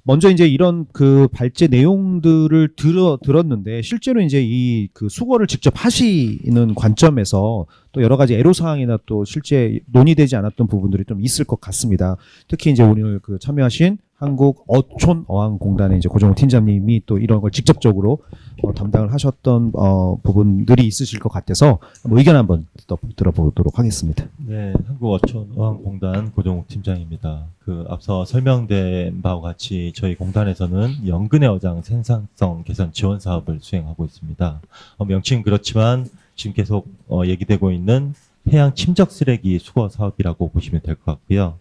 먼저 이제 이런 그 발제 내용들을 들었는데 실제로 이제 이 그 수거를 직접 하시는 관점에서 또 여러 가지 애로사항이나 또 실제 논의되지 않았던 부분들이 좀 있을 것 같습니다. 특히 이제 오늘 그 참여하신 한국 어촌어항공단의 이제 고정호 팀장님이 또 이런 걸 직접적으로 담당을 하셨던 부분들이 있으실 것 같아서 뭐 의견 한번 들어보도록 하겠습니다. 네, 한국어촌어항공단 고정욱 팀장입니다. 앞서 설명된 바와 같이 저희 공단에서는 연근해 어장 생산성 개선 지원 사업을 수행하고 있습니다. 명칭은 그렇지만 지금 계속 얘기되고 있는 해양 침적 쓰레기 수거 사업이라고 보시면 될 것 같고요.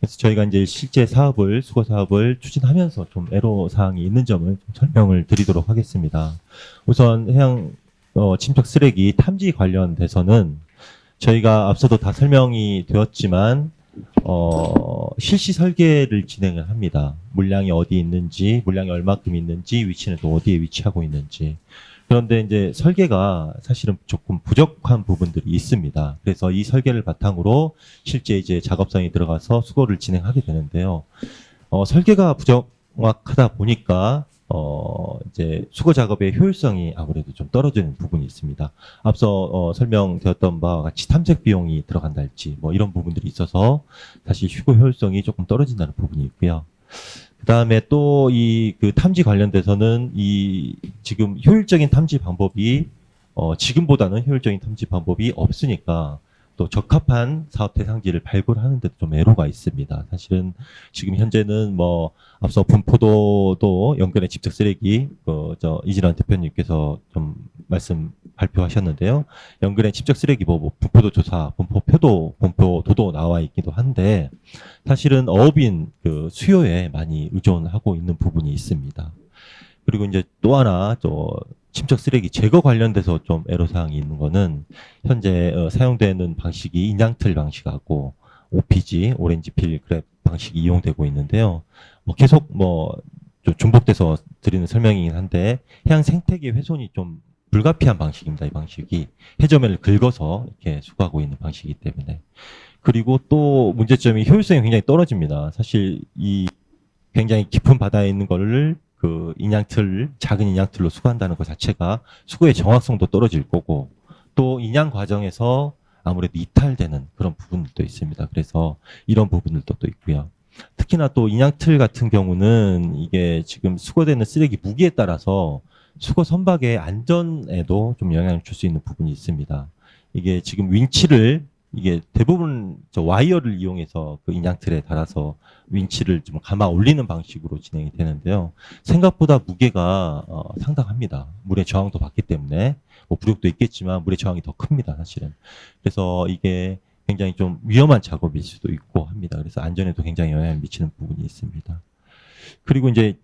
그래서 저희가 이제 실제 수거 사업을 추진하면서 좀 애로 사항이 있는 점을 좀 설명을 드리도록 하겠습니다. 우선 해양 침적 쓰레기 탐지 관련돼서는 저희가 앞서도 다 설명이 되었지만 실시 설계를 진행을 합니다. 물량이 어디 있는지, 물량이 얼마큼 있는지, 위치는 또 어디에 위치하고 있는지. 그런데 이제 설계가 사실은 조금 부족한 부분들이 있습니다. 그래서 이 설계를 바탕으로 실제 이제 작업상에 들어가서 수거를 진행하게 되는데요. 설계가 부정확하다 보니까 이제 수거 작업의 효율성이 아무래도 좀 떨어지는 부분이 있습니다. 앞서 설명되었던 바와 같이 탐색 비용이 들어간다 할지 뭐 이런 부분들이 있어서 사실 수거 효율성이 조금 떨어진다는 부분이 있고요. 그 다음에 또 그 탐지 관련돼서는 지금 효율적인 탐지 방법이 지금보다는 효율적인 탐지 방법이 없으니까 또 적합한 사업 대상지를 발굴하는 데도 좀 애로가 있습니다. 사실은 지금 현재는 뭐 앞서 분포도도 연근의 집적 쓰레기 이진환 대표님께서 좀 말씀 발표하셨는데요. 연근의 집적 쓰레기 분포도 조사, 분포도도 나와 있기도 한데 사실은 어업인 수요에 많이 의존하고 있는 부분이 있습니다. 그리고 이제 또 하나 침적 쓰레기 제거 관련돼서 좀 애로사항이 있는 거는 현재 사용되는 방식이 인양틀 방식하고 OPG, 오렌지 필 그랩 방식이 이용되고 있는데요. 계속 중복돼서 드리는 설명이긴 한데 해양 생태계 훼손이 좀 불가피한 방식입니다. 이 방식이 해저면을 긁어서 이렇게 수거하고 있는 방식이기 때문에. 그리고 또 문제점이 효율성이 굉장히 떨어집니다. 사실 굉장히 깊은 바다에 있는 거를 작은 인양틀로 수거한다는 것 자체가 수거의 정확성도 떨어질 거고, 또 인양 과정에서 아무래도 이탈되는 그런 부분들도 있습니다. 그래서 이런 부분들도 또 있고요. 특히나 또 인양틀 같은 경우는 이게 지금 수거되는 쓰레기 무게에 따라서 수거 선박의 안전에도 좀 영향을 줄 수 있는 부분이 있습니다. 이게 지금 이게 대부분 와이어를 이용해서 그 인양틀에 달아서 윈치를 좀 감아 올리는 방식으로 진행이 되는데요. 생각보다 무게가 상당합니다. 물의 저항도 받기 때문에 부력도 있겠지만 물의 저항이 더 큽니다. 사실은. 그래서 이게 굉장히 좀 위험한 작업일 수도 있고 합니다. 그래서 안전에도 굉장히 영향을 미치는 부분이 있습니다. 그리고 이제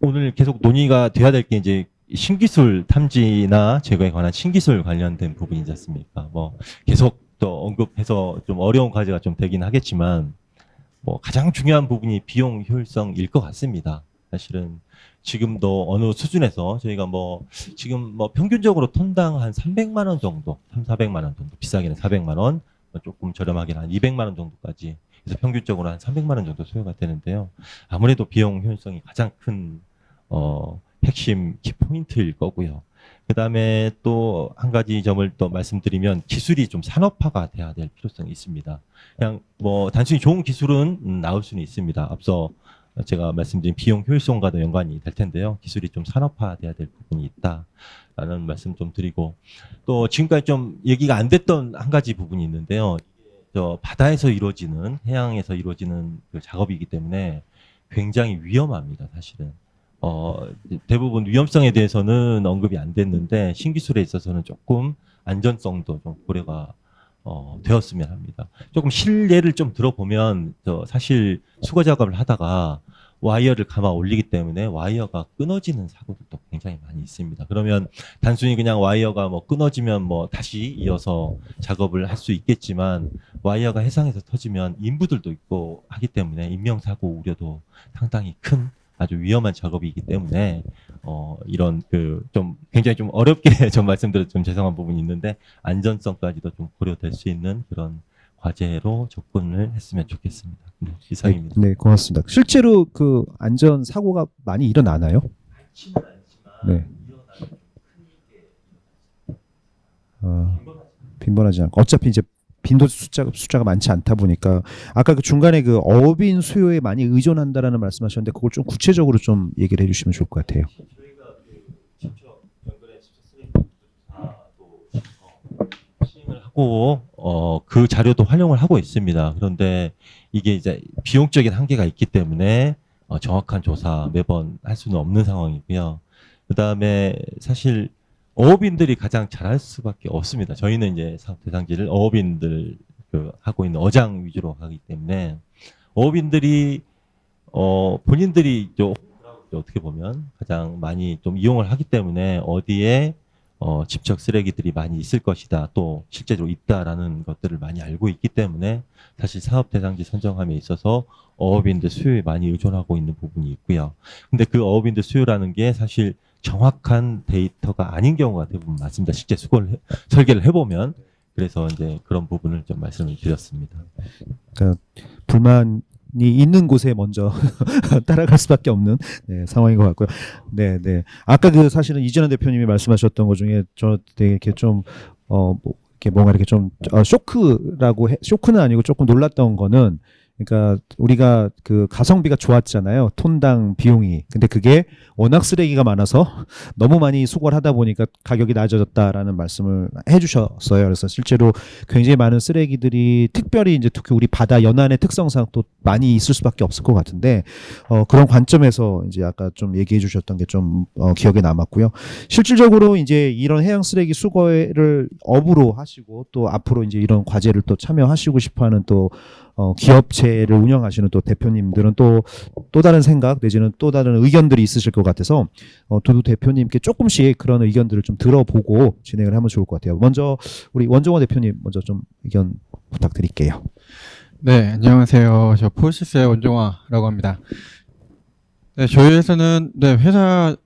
오늘 계속 논의가 돼야 될 게 이제 신기술 탐지나 제거에 관한 신기술 관련된 부분이지 않습니까? 계속 또 언급해서 좀 어려운 과제가 좀 되긴 하겠지만, 가장 중요한 부분이 비용 효율성일 것 같습니다. 사실은 지금도 어느 수준에서 저희가 지금 평균적으로 톤당 한 300만 원 정도, 400만 원 정도, 비싸게는 400만 원, 조금 저렴하게는 한 200만 원 정도까지 그래서 평균적으로 한 300만 원 정도 소요가 되는데요. 아무래도 비용 효율성이 가장 큰 핵심 키포인트일 거고요. 그 다음에 또 한 가지 점을 또 말씀드리면 기술이 좀 산업화가 돼야 될 필요성이 있습니다. 그냥 단순히 좋은 기술은 나올 수는 있습니다. 앞서 제가 말씀드린 비용 효율성과도 연관이 될 텐데요. 기술이 좀 산업화돼야 될 부분이 있다라는 말씀 좀 드리고, 또 지금까지 좀 얘기가 안 됐던 한 가지 부분이 있는데요. 바다에서 이루어지는, 해양에서 이루어지는 그 작업이기 때문에 굉장히 위험합니다. 사실은. 대부분 위험성에 대해서는 언급이 안 됐는데 신기술에 있어서는 조금 안전성도 좀 고려가 되었으면 합니다. 조금 실례를 좀 들어보면 사실 수거 작업을 하다가 와이어를 감아 올리기 때문에 와이어가 끊어지는 사고들도 굉장히 많이 있습니다. 그러면 단순히 그냥 와이어가 끊어지면 다시 이어서 작업을 할 수 있겠지만 와이어가 해상에서 터지면 인부들도 있고 하기 때문에 인명사고 우려도 상당히 큰 아주 위험한 작업이기 때문에 이런 좀 굉장히 좀 어렵게 좀 말씀드려 좀 죄송한 부분이 있는데 안전성까지도 좀 고려될 수 있는 그런 과제로 접근을 했으면 좋겠습니다. 이상입니다. 네, 고맙습니다. 실제로 그 안전 사고가 많이 일어나나요? 네. 빈번하지 않고 어차피 이제 빈도 숫자가 많지 않다 보니까 아까 그 중간에 그 어업인 수요에 많이 의존한다라는 말씀하셨는데 그걸 좀 구체적으로 좀 얘기를 해주시면 좋을 것 같아요. 저희가 그 친척 연근의 친척 쓰레기 시행을 하고 그 자료도 활용을 하고 있습니다. 그런데 이게 이제 비용적인 한계가 있기 때문에 정확한 조사 매번 할 수는 없는 상황이고요. 그 다음에 사실 어업인들이 가장 잘할 수밖에 없습니다. 저희는 이제 사업 대상지를 어업인들 하고 있는 어장 위주로 하기 때문에 어업인들이 본인들이 어떻게 보면 가장 많이 좀 이용을 하기 때문에 어디에 집적 쓰레기들이 많이 있을 것이다, 또 실제로 있다라는 것들을 많이 알고 있기 때문에 사실 사업 대상지 선정함에 있어서 어업인들 수요에 많이 의존하고 있는 부분이 있고요. 근데 그 어업인들 수요라는 게 사실 정확한 데이터가 아닌 경우가 대부분 많습니다. 실제 설계를 해보면. 그래서 이제 그런 부분을 좀 말씀을 드렸습니다. 그러니까 불만이 있는 곳에 먼저 따라갈 수밖에 없는 상황인 것 같고요. 네, 네. 아까 그 사실은 이진환 대표님이 말씀하셨던 것 중에 저 되게 이렇게 좀 이렇게 뭔가 이렇게 좀 쇼크는 아니고 조금 놀랐던 거는, 그러니까 우리가 그 가성비가 좋았잖아요. 톤당 비용이. 근데 그게 워낙 쓰레기가 많아서 너무 많이 수거를 하다 보니까 가격이 낮아졌다라는 말씀을 해주셨어요. 그래서 실제로 굉장히 많은 쓰레기들이 특별히 이제 특히 우리 바다 연안의 특성상 또 많이 있을 수밖에 없을 것 같은데 그런 관점에서 이제 아까 좀 얘기해 주셨던 게 좀 기억에 남았고요. 실질적으로 이제 이런 해양 쓰레기 수거를 업으로 하시고 또 앞으로 이제 이런 과제를 또 참여하시고 싶어하는 또 기업체를 운영하시는 또 대표님들은 또 다른 생각 내지는 또 다른 의견들이 있으실 것 같아서 두 대표님께 조금씩 그런 의견들을 좀 들어보고 진행을 하면 좋을 것 같아요. 먼저 우리 원종호 대표님 먼저 좀 의견 부탁드릴게요. 네, 안녕하세요. 저 포시스의 원종화라고 합니다. 네, 저희 회사는 회사의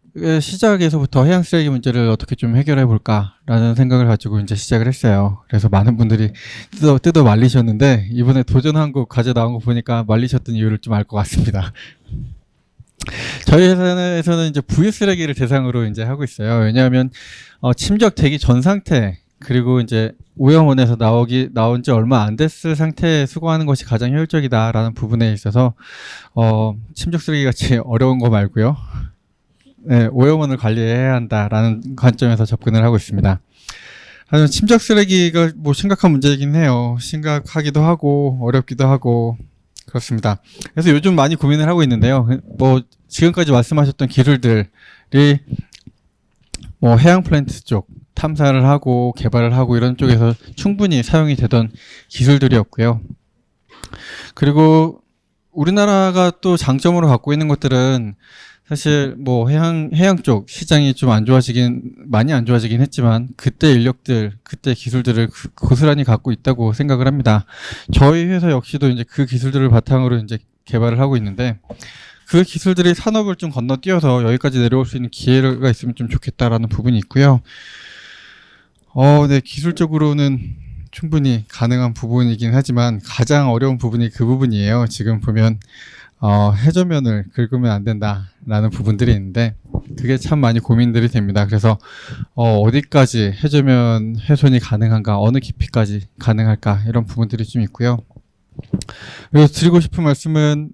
시작에서부터 해양 쓰레기 문제를 어떻게 좀 해결해 볼까라는 생각을 가지고 이제 시작을 했어요. 그래서 많은 분들이 뜯어 말리셨는데 이번에 도전한국 과제 나온 거 보니까 말리셨던 이유를 좀 알 것 같습니다. 저희 회사에서는 이제 부유 쓰레기를 대상으로 이제 하고 있어요. 왜냐하면 침적되기 전 상태, 그리고 이제 오염원에서 나온 지 얼마 안 됐을 상태에 수거하는 것이 가장 효율적이다라는 부분에 있어서 침적 쓰레기 같이 어려운 거 말고요. 네, 오염원을 관리해야 한다라는 관점에서 접근을 하고 있습니다. 하지만 침적 쓰레기가 뭐 심각한 문제이긴 해요. 심각하기도 하고 어렵기도 하고 그렇습니다. 그래서 요즘 많이 고민을 하고 있는데요. 뭐 지금까지 말씀하셨던 기술들이 뭐 해양 플랜트 쪽 탐사를 하고 개발을 하고 이런 쪽에서 충분히 사용이 되던 기술들이었고요. 그리고 우리나라가 또 장점으로 갖고 있는 것들은 사실 뭐 해양 쪽 시장이 좀 많이 안 좋아지긴 했지만 그때 인력들, 그때 기술들을 고스란히 갖고 있다고 생각을 합니다. 저희 회사 역시도 이제 그 기술들을 바탕으로 이제 개발을 하고 있는데 그 기술들이 산업을 좀 건너뛰어서 여기까지 내려올 수 있는 기회가 있으면 좀 좋겠다라는 부분이 있고요. 네, 기술적으로는 충분히 가능한 부분이긴 하지만 가장 어려운 부분이 그 부분이에요. 지금 보면 해저면을 긁으면 안 된다라는 부분들이 있는데 그게 참 많이 고민들이 됩니다. 그래서 어디까지 해저면 훼손이 가능한가, 어느 깊이까지 가능할까 이런 부분들이 좀 있고요. 그리고 드리고 싶은 말씀은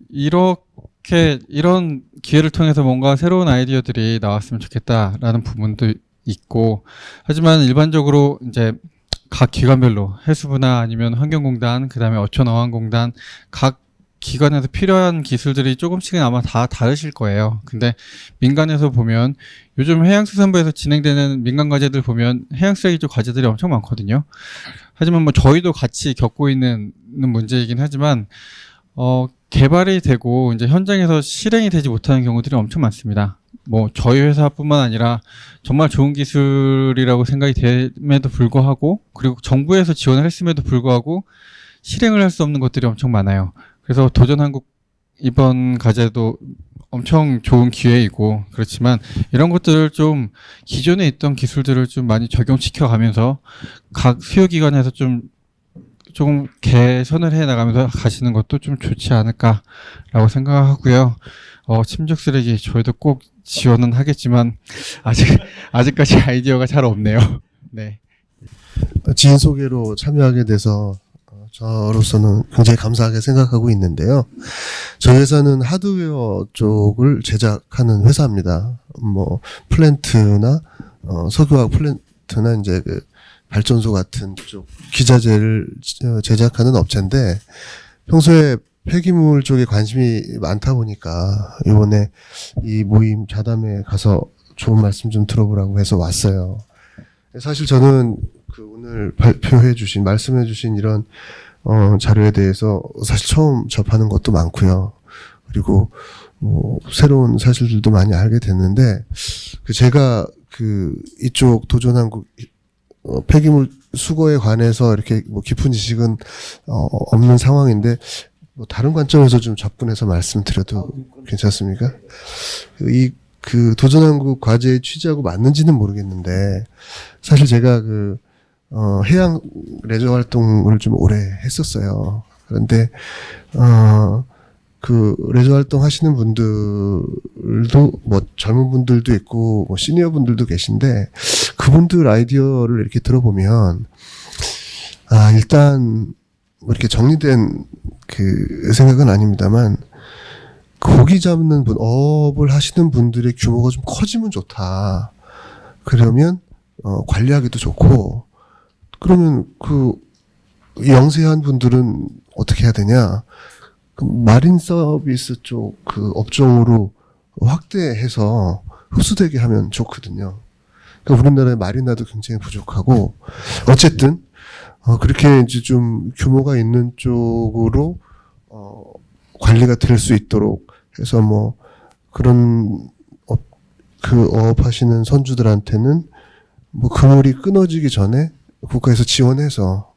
이런 기회를 통해서 뭔가 새로운 아이디어들이 나왔으면 좋겠다라는 부분도 있고, 하지만 일반적으로 이제 각 기관별로 해수부나 아니면 환경공단, 그다음에 어촌어항공단 각 기관에서 필요한 기술들이 조금씩은 아마 다 다르실 거예요. 근데 민간에서 보면 요즘 해양수산부에서 진행되는 민간 과제들 보면 해양 쓰레기 쪽 과제들이 엄청 많거든요. 하지만 뭐 저희도 같이 겪고 있는 문제이긴 하지만 개발이 되고 이제 현장에서 실행이 되지 못하는 경우들이 엄청 많습니다. 뭐 저희 회사뿐만 아니라 정말 좋은 기술이라고 생각이 됨에도 불구하고, 그리고 정부에서 지원을 했음에도 불구하고 실행을 할 수 없는 것들이 엄청 많아요. 그래서 도전한국 이번 과제도 엄청 좋은 기회이고, 그렇지만 이런 것들을 좀 기존에 있던 기술들을 좀 많이 적용시켜 가면서 각 수요기관에서 좀 조금 개선을 해 나가면서 가시는 것도 좀 좋지 않을까라고 생각하고요. 침적 쓰레기 저희도 꼭 지원은 하겠지만 아직까지 아이디어가 잘 없네요. 네. 지인 소개로 참여하게 돼서 저로서는 굉장히 감사하게 생각하고 있는데요. 저희 회사는 하드웨어 쪽을 제작하는 회사입니다. 뭐 플랜트나 석유화학 플랜트나 이제 그 발전소 같은 쪽 기자재를 제작하는 업체인데 평소에 폐기물 쪽에 관심이 많다 보니까 이번에 이 모임 자담에 가서 좋은 말씀 좀 들어보라고 해서 왔어요. 사실 저는 그 오늘 발표해 주신 말씀해 주신 이런 자료에 대해서 사실 처음 접하는 것도 많고요. 그리고 뭐 새로운 사실들도 많이 알게 됐는데 제가 이쪽 도전한국 폐기물 수거에 관해서 이렇게 뭐 깊은 지식은 없는 상황인데 뭐 다른 관점에서 좀 접근해서 말씀드려도 괜찮습니까? 그 도전한국 과제의 취지하고 맞는지는 모르겠는데 사실 제가 해양 레저 활동을 좀 오래 했었어요. 그런데 그 레저 활동 하시는 분들도 뭐 젊은 분들도 있고 뭐 시니어 분들도 계신데 그분들 아이디어를 이렇게 들어보면 일단 뭐 이렇게 정리된 그 생각은 아닙니다만 고기 잡는 분, 어업을 하시는 분들의 규모가 좀 커지면 좋다. 그러면 관리하기도 좋고 그러면 영세한 분들은 어떻게 해야 되냐? 마린 서비스 쪽 업종으로 확대해서 흡수되게 하면 좋거든요. 그러니까 우리나라의 마리나도 굉장히 부족하고 어쨌든 그렇게 이제 좀 규모가 있는 쪽으로 관리가 될 수 있도록 해서 뭐 그런 어업하시는 선주들한테는 뭐 그물이 끊어지기 전에 국가에서 지원해서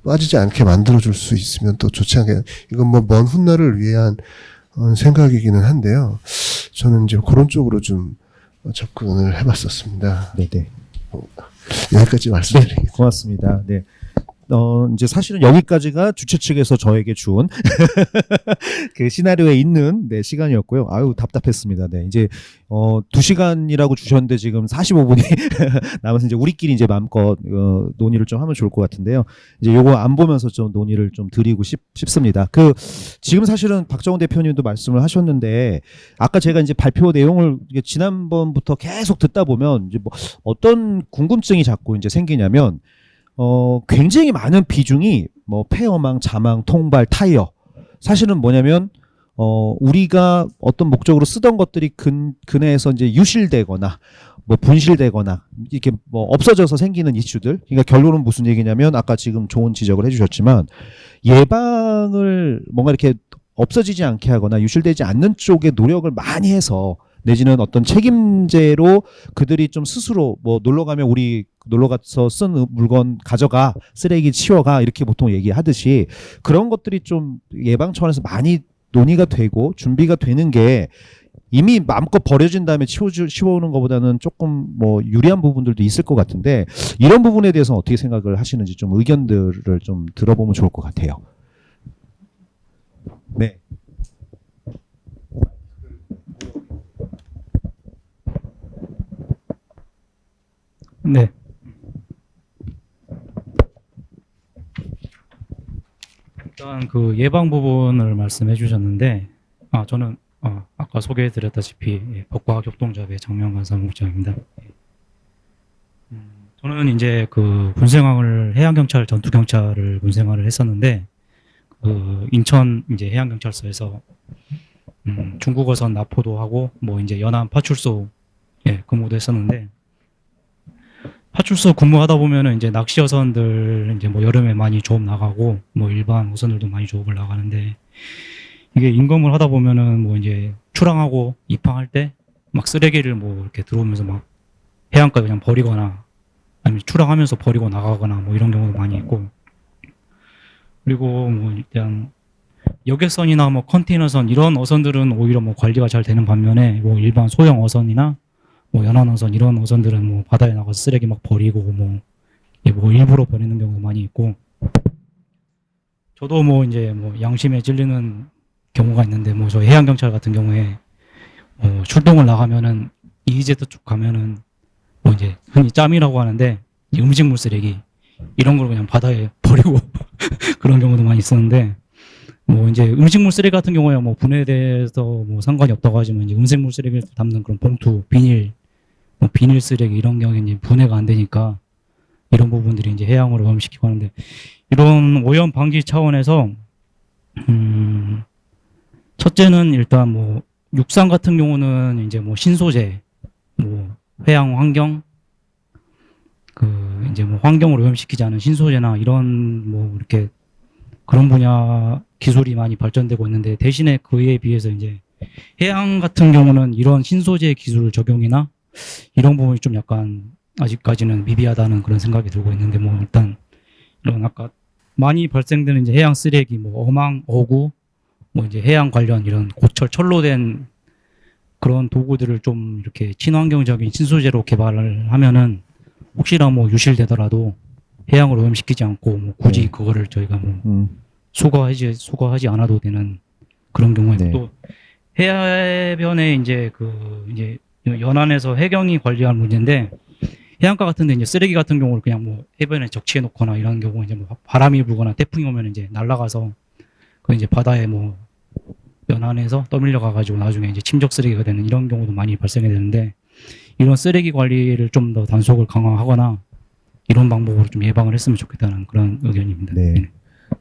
빠지지 않게 만들어줄 수 있으면 또 좋지 않겠냐. 이건 뭐 먼 훗날을 위한 생각이기는 한데요. 저는 이제 그런 쪽으로 좀 접근을 해봤었습니다. 네네. 여기까지 말씀드리겠습니다. 고맙습니다. 네. 이제 사실은 여기까지가 주최 측에서 저에게 준 그 시나리오에 있는 시간이었고요. 아유, 답답했습니다. 네. 이제 2시간이라고 주셨는데 지금 45분이 남아서 이제 우리끼리 이제 마음껏 논의를 좀 하면 좋을 것 같은데요. 이제 요거 안 보면서 좀 논의를 좀 드리고 싶습니다. 지금 사실은 박정훈 대표님도 말씀을 하셨는데 아까 제가 이제 발표 내용을 지난번부터 계속 듣다 보면 이제 뭐 어떤 궁금증이 자꾸 이제 생기냐면 굉장히 많은 비중이 뭐 폐어망, 자망, 통발, 타이어. 사실은 뭐냐면 우리가 어떤 목적으로 쓰던 것들이 근해에서 이제 유실되거나 뭐 분실되거나 이렇게 뭐 없어져서 생기는 이슈들. 그러니까 결론은 무슨 얘기냐면 아까 지금 좋은 지적을 해주셨지만 예방을 뭔가 이렇게 없어지지 않게 하거나 유실되지 않는 쪽에 노력을 많이 해서 내지는 어떤 책임제로 그들이 좀 스스로 뭐 놀러 가면 우리 놀러 가서 쓴 물건 가져가, 쓰레기 치워가 이렇게 보통 얘기하듯이 그런 것들이 좀 예방 차원에서 많이 논의가 되고 준비가 되는 게 이미 마음껏 버려진 다음에 치워오는 것보다는 조금 뭐 유리한 부분들도 있을 것 같은데 이런 부분에 대해서 어떻게 생각을 하시는지 좀 의견들을 좀 들어보면 좋을 것 같아요. 네. 네. 일단 그 예방 부분을 말씀해 주셨는데 저는 아까 소개해 드렸다시피 법과학협동조합의 장명관 사무국장입니다. 저는 이제 그 군생활을 해양경찰 전투경찰을 군생활을 했었는데 그 인천 이제 해양경찰서에서 중국어선 납포도 하고 뭐 이제 연안 파출소 근무도 했었는데 파출소 근무하다 보면은 이제 낚시 어선들 이제 뭐 여름에 많이 조업 나가고 뭐 일반 어선들도 많이 조업을 나가는데 이게 임금을 하다 보면은 뭐 이제 출항하고 입항할 때 막 쓰레기를 뭐 이렇게 들어오면서 막 해안가에 그냥 버리거나 아니면 출항하면서 버리고 나가거나 뭐 이런 경우도 많이 있고 그리고 뭐 일단 여객선이나 뭐 컨테이너선 이런 어선들은 오히려 뭐 관리가 잘 되는 반면에 뭐 일반 소형 어선이나 뭐 연안어선 이런 어선들은 뭐 바다에 나가서 쓰레기 막 버리고 뭐 일부러 버리는 경우도 많이 있고 저도 뭐 이제 뭐 양심에 찔리는 경우가 있는데 뭐 저 해양 경찰 같은 경우에 출동을 나가면은 EEZ 쪽 가면은 뭐 이제 흔히 짬이라고 하는데 이 음식물 쓰레기 이런 걸 그냥 바다에 버리고 그런 경우도 많이 있었는데 뭐 이제 음식물 쓰레기 같은 경우에 뭐 분해돼서 뭐 상관이 없다고 하지만 이제 음식물 쓰레기를 담는 그런 봉투, 비닐, 뭐 비닐 쓰레기 이런 경우에 이제 분해가 안 되니까 이런 부분들이 이제 해양으로 오염시키고 하는데 이런 오염 방지 차원에서 첫째는 일단 뭐 육상 같은 경우는 이제 뭐 신소재, 뭐 해양 환경, 그 이제 뭐 환경을 오염시키지 않은 신소재나 이런 뭐 이렇게 그런 분야 기술이 많이 발전되고 있는데 대신에 그에 비해서 이제 해양 같은 경우는 이런 신소재 기술 적용이나 이런 부분이 좀 약간 아직까지는 미비하다는 그런 생각이 들고 있는데 뭐 일단 이런 아까 많이 발생되는 이제 해양 쓰레기, 뭐 어망, 어구, 뭐 이제 해양 관련 이런 고철 철로 된 그런 도구들을 좀 이렇게 친환경적인 신소재로 개발을 하면은 혹시나 뭐 유실되더라도 해양을 오염시키지 않고 뭐 굳이 네. 그거를 저희가 뭐 수거하지 않아도 되는 그런 경우에 네. 또 해변에 이제 그 이제 연안에서 해경이 관리할 문제인데 해안가 같은데 이제 쓰레기 같은 경우를 그냥 뭐 해변에 적치해 놓거나 이런 경우 이제 뭐 바람이 불거나 태풍이 오면 이제 날아가서 그 이제 바다에 뭐 연안에서 떠밀려 가가지고 나중에 이제 침적 쓰레기가 되는 이런 경우도 많이 발생이 되는데 이런 쓰레기 관리를 좀 더 단속을 강화하거나 이런 방법으로 좀 예방을 했으면 좋겠다는 그런 의견입니다. 네.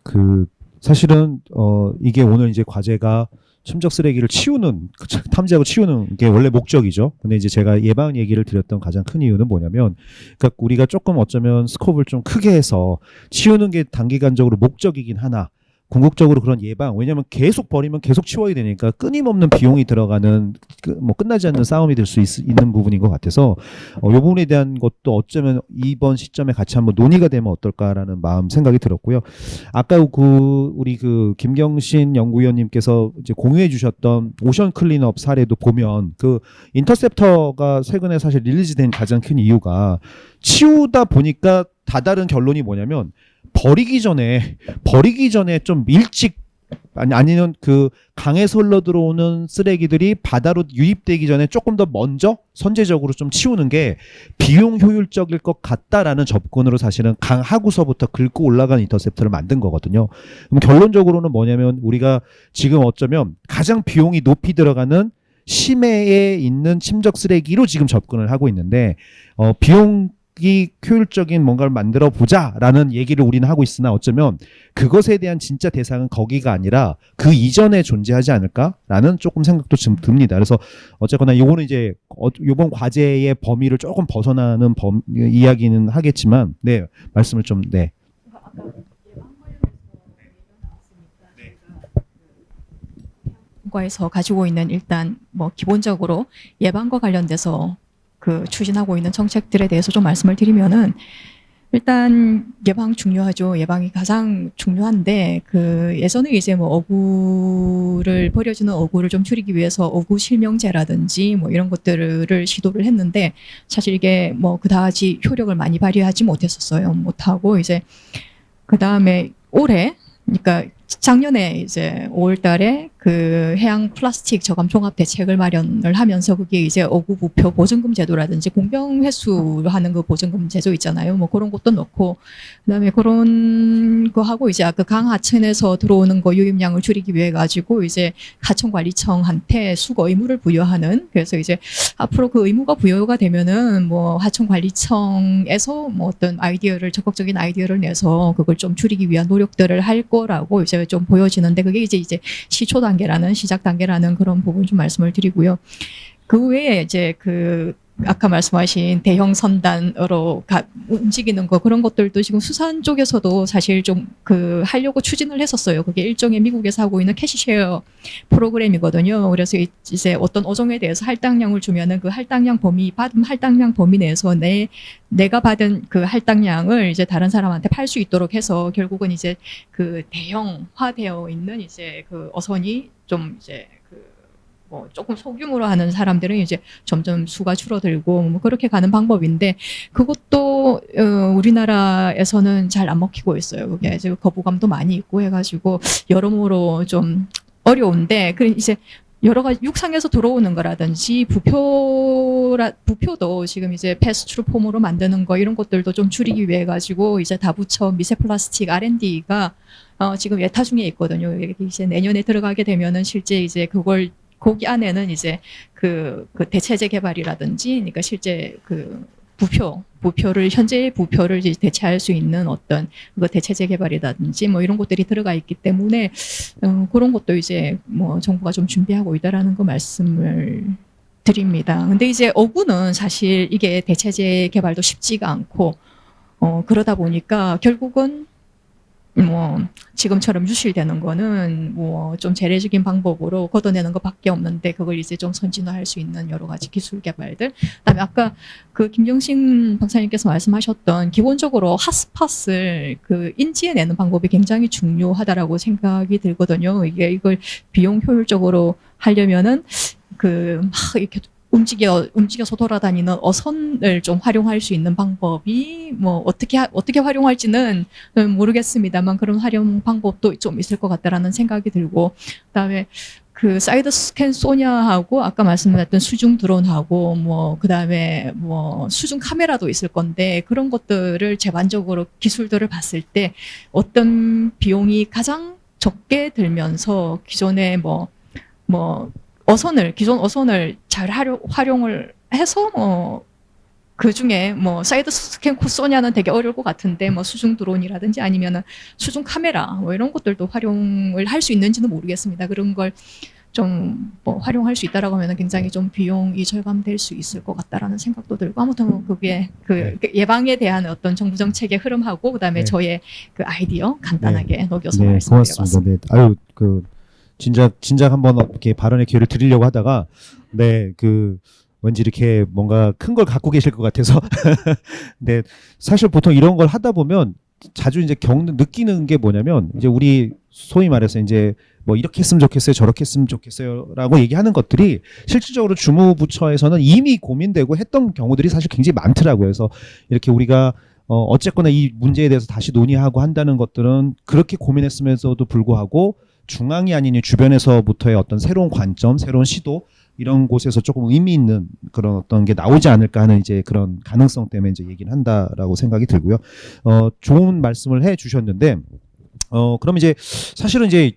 그 사실은 이게 오늘 이제 과제가 침적 쓰레기를 치우는 탐지하고 치우는 게 원래 목적이죠. 근데 이제 제가 예방 얘기를 드렸던 가장 큰 이유는 뭐냐면, 그러니까 우리가 조금 어쩌면 스코프를 좀 크게 해서 치우는 게 단기간적으로 목적이긴 하나. 궁극적으로 그런 예방, 왜냐하면 계속 버리면 계속 치워야 되니까 끊임없는 비용이 들어가는 뭐 끝나지 않는 싸움이 될 수 있는 부분인 것 같아서 이 부분에 대한 것도 어쩌면 이번 시점에 같이 한번 논의가 되면 어떨까라는 마음 생각이 들었고요. 아까 우리 김경신 연구위원님께서 이제 공유해 주셨던 오션 클린업 사례도 보면 그 인터셉터가 최근에 사실 릴리즈된 가장 큰 이유가 치우다 보니까 다다른 결론이 뭐냐면 버리기 전에 좀 일찍 아니면 그 강에서 흘러 들어오는 쓰레기들이 바다로 유입되기 전에 조금 더 먼저 선제적으로 좀 치우는 게 비용 효율적일 것 같다라는 접근으로 사실은 강 하구서부터 긁고 올라가는 인터셉터를 만든 거거든요. 그럼 결론적으로는 뭐냐면 우리가 지금 어쩌면 가장 비용이 높이 들어가는 심해에 있는 침적 쓰레기로 지금 접근을 하고 있는데 비용 이 효율적인 뭔가를 만들어 보자라는 얘기를 우리는 하고 있으나 어쩌면 그것에 대한 진짜 대상은 거기가 아니라 그 이전에 존재하지 않을까라는 조금 생각도 좀 듭니다. 그래서 어쨌거나 이거는 이제 이번 과제의 범위를 조금 벗어나는 이야기는 하겠지만 네 말씀을 좀 네. 과에서 가지고 있는 일단 뭐 기본적으로 예방과 관련돼서 그 추진하고 있는 정책들에 대해서 좀 말씀을 드리면은 일단 예방 중요하죠. 예방이 가장 중요한데 그 예전에 이제 뭐 어구를 버려지는 어구를 좀 줄이기 위해서 어구 실명제라든지 뭐 이런 것들을 시도를 했는데 사실 이게 뭐 그다지 효력을 많이 발휘하지 못했었어요. 못하고 이제 그 다음에 올해 그러니까 작년에 이제 5월달에 그 해양 플라스틱 저감 종합 대책을 마련을 하면서 그게 이제 어구 부표 보증금 제도라든지 공병 회수하는 그 보증금 제도 있잖아요. 뭐 그런 것도 넣고 그다음에 그런 거 하고 이제 그 강 하천에서 들어오는 거 유입량을 줄이기 위해 가지고 이제 하천관리청한테 수거 의무를 부여하는 그래서 이제 앞으로 그 의무가 부여가 되면은 뭐 하천관리청에서 뭐 어떤 아이디어를 적극적인 아이디어를 내서 그걸 좀 줄이기 위한 노력들을 할 거라고 이제 좀 보여지는데 그게 이제 시초 단계라는 시작 단계라는 그런 부분 좀 말씀을 드리고요. 그 외에 이제 그 아까 말씀하신 대형 선단으로 움직이는 거 그런 것들도 지금 수산 쪽에서도 사실 좀 그 하려고 추진을 했었어요. 그게 일종의 미국에서 하고 있는 캐시쉐어 프로그램이거든요. 그래서 이제 어떤 어종에 대해서 할당량을 주면은 그 받은 할당량 범위 내에서 내가 받은 그 할당량을 이제 다른 사람한테 팔 수 있도록 해서 결국은 이제 그 대형화되어 있는 이제 그 어선이 좀 이제 뭐 조금 소규모로 하는 사람들은 이제 점점 수가 줄어들고 뭐 그렇게 가는 방법인데 그것도 우리나라에서는 잘 안 먹히고 있어요. 그게 이제 거부감도 많이 있고 해가지고 여러모로 좀 어려운데 그 이제 여러 가지 육상에서 들어오는 거라든지 부표도 지금 이제 패스트루 폼으로 만드는 거 이런 것들도 좀 줄이기 위해 가지고 이제 다부처 미세 플라스틱 R&D가 지금 예타 중에 있거든요. 이게 이제 내년에 들어가게 되면은 실제 이제 그걸 거기 안에는 이제 그 대체제 개발이라든지 그러니까 실제 그 부표를 현재의 부표를 이제 대체할 수 있는 어떤 그 대체제 개발이라든지 뭐 이런 것들이 들어가 있기 때문에 그런 것도 이제 뭐 정부가 좀 준비하고 있다라는 거 말씀을 드립니다. 근데 이제 어구는 사실 이게 대체제 개발도 쉽지가 않고 그러다 보니까 결국은 뭐 지금처럼 유실되는 거는 뭐 좀 재래적인 방법으로 걷어내는 것밖에 없는데 그걸 이제 좀 선진화할 수 있는 여러 가지 기술 개발들. 그다음에 아까 그 김경신 박사님께서 말씀하셨던 기본적으로 핫스팟을 그 인지해내는 방법이 굉장히 중요하다라고 생각이 들거든요. 이걸 비용 효율적으로 하려면은 그 막 이렇게 움직여서 돌아다니는 어선을 좀 활용할 수 있는 방법이 뭐 어떻게 활용할지는 모르겠습니다만 그런 활용 방법도 좀 있을 것 같다라는 생각이 들고 그다음에 그 사이드 스캔 소냐하고 아까 말씀드렸던 수중 드론하고 뭐 그다음에 뭐 수중 카메라도 있을 건데 그런 것들을 제반적으로 기술들을 봤을 때 어떤 비용이 가장 적게 들면서 기존에 기존 어선을 잘 활용을 해서 그 중에 뭐 사이드 스캔 소냐는 되게 어려울 것 같은데 뭐 수중 드론이라든지 아니면은 수중 카메라 뭐 이런 것들도 활용을 할 수 있는지는 모르겠습니다. 그런 걸 좀 뭐 활용할 수 있다라고 하면은 굉장히 좀 비용이 절감될 수 있을 것 같다라는 생각도 들고 아무튼 그게 그 예방에 대한 어떤 정부 정책의 흐름하고 그다음에 네. 저의 그 아이디어 간단하게 녹여서 네, 말씀드려봤습니다. 고맙습니다. 네. 아유, 진작 한번 이렇게 발언의 기회를 드리려고 하다가, 왠지 이렇게 뭔가 큰 걸 갖고 계실 것 같아서. 근데 사실 보통 이런 걸 하다 보면 자주 이제 느끼는 게 뭐냐면, 이제 우리 소위 말해서 이제 뭐 이렇게 했으면 좋겠어요, 저렇게 했으면 좋겠어요 라고 얘기하는 것들이 실질적으로 주무부처에서는 이미 고민되고 했던 경우들이 사실 굉장히 많더라고요. 그래서 이렇게 우리가 어쨌거나 이 문제에 대해서 다시 논의하고 한다는 것들은 그렇게 고민했음에도 불구하고 중앙이 아닌 주변에서부터의 어떤 새로운 관점, 새로운 시도 이런 곳에서 조금 의미 있는 그런 어떤 게 나오지 않을까 하는 이제 그런 가능성 때문에 이제 얘기를 한다라고 생각이 들고요. 좋은 말씀을 해 주셨는데, 그럼 이제 사실은 이제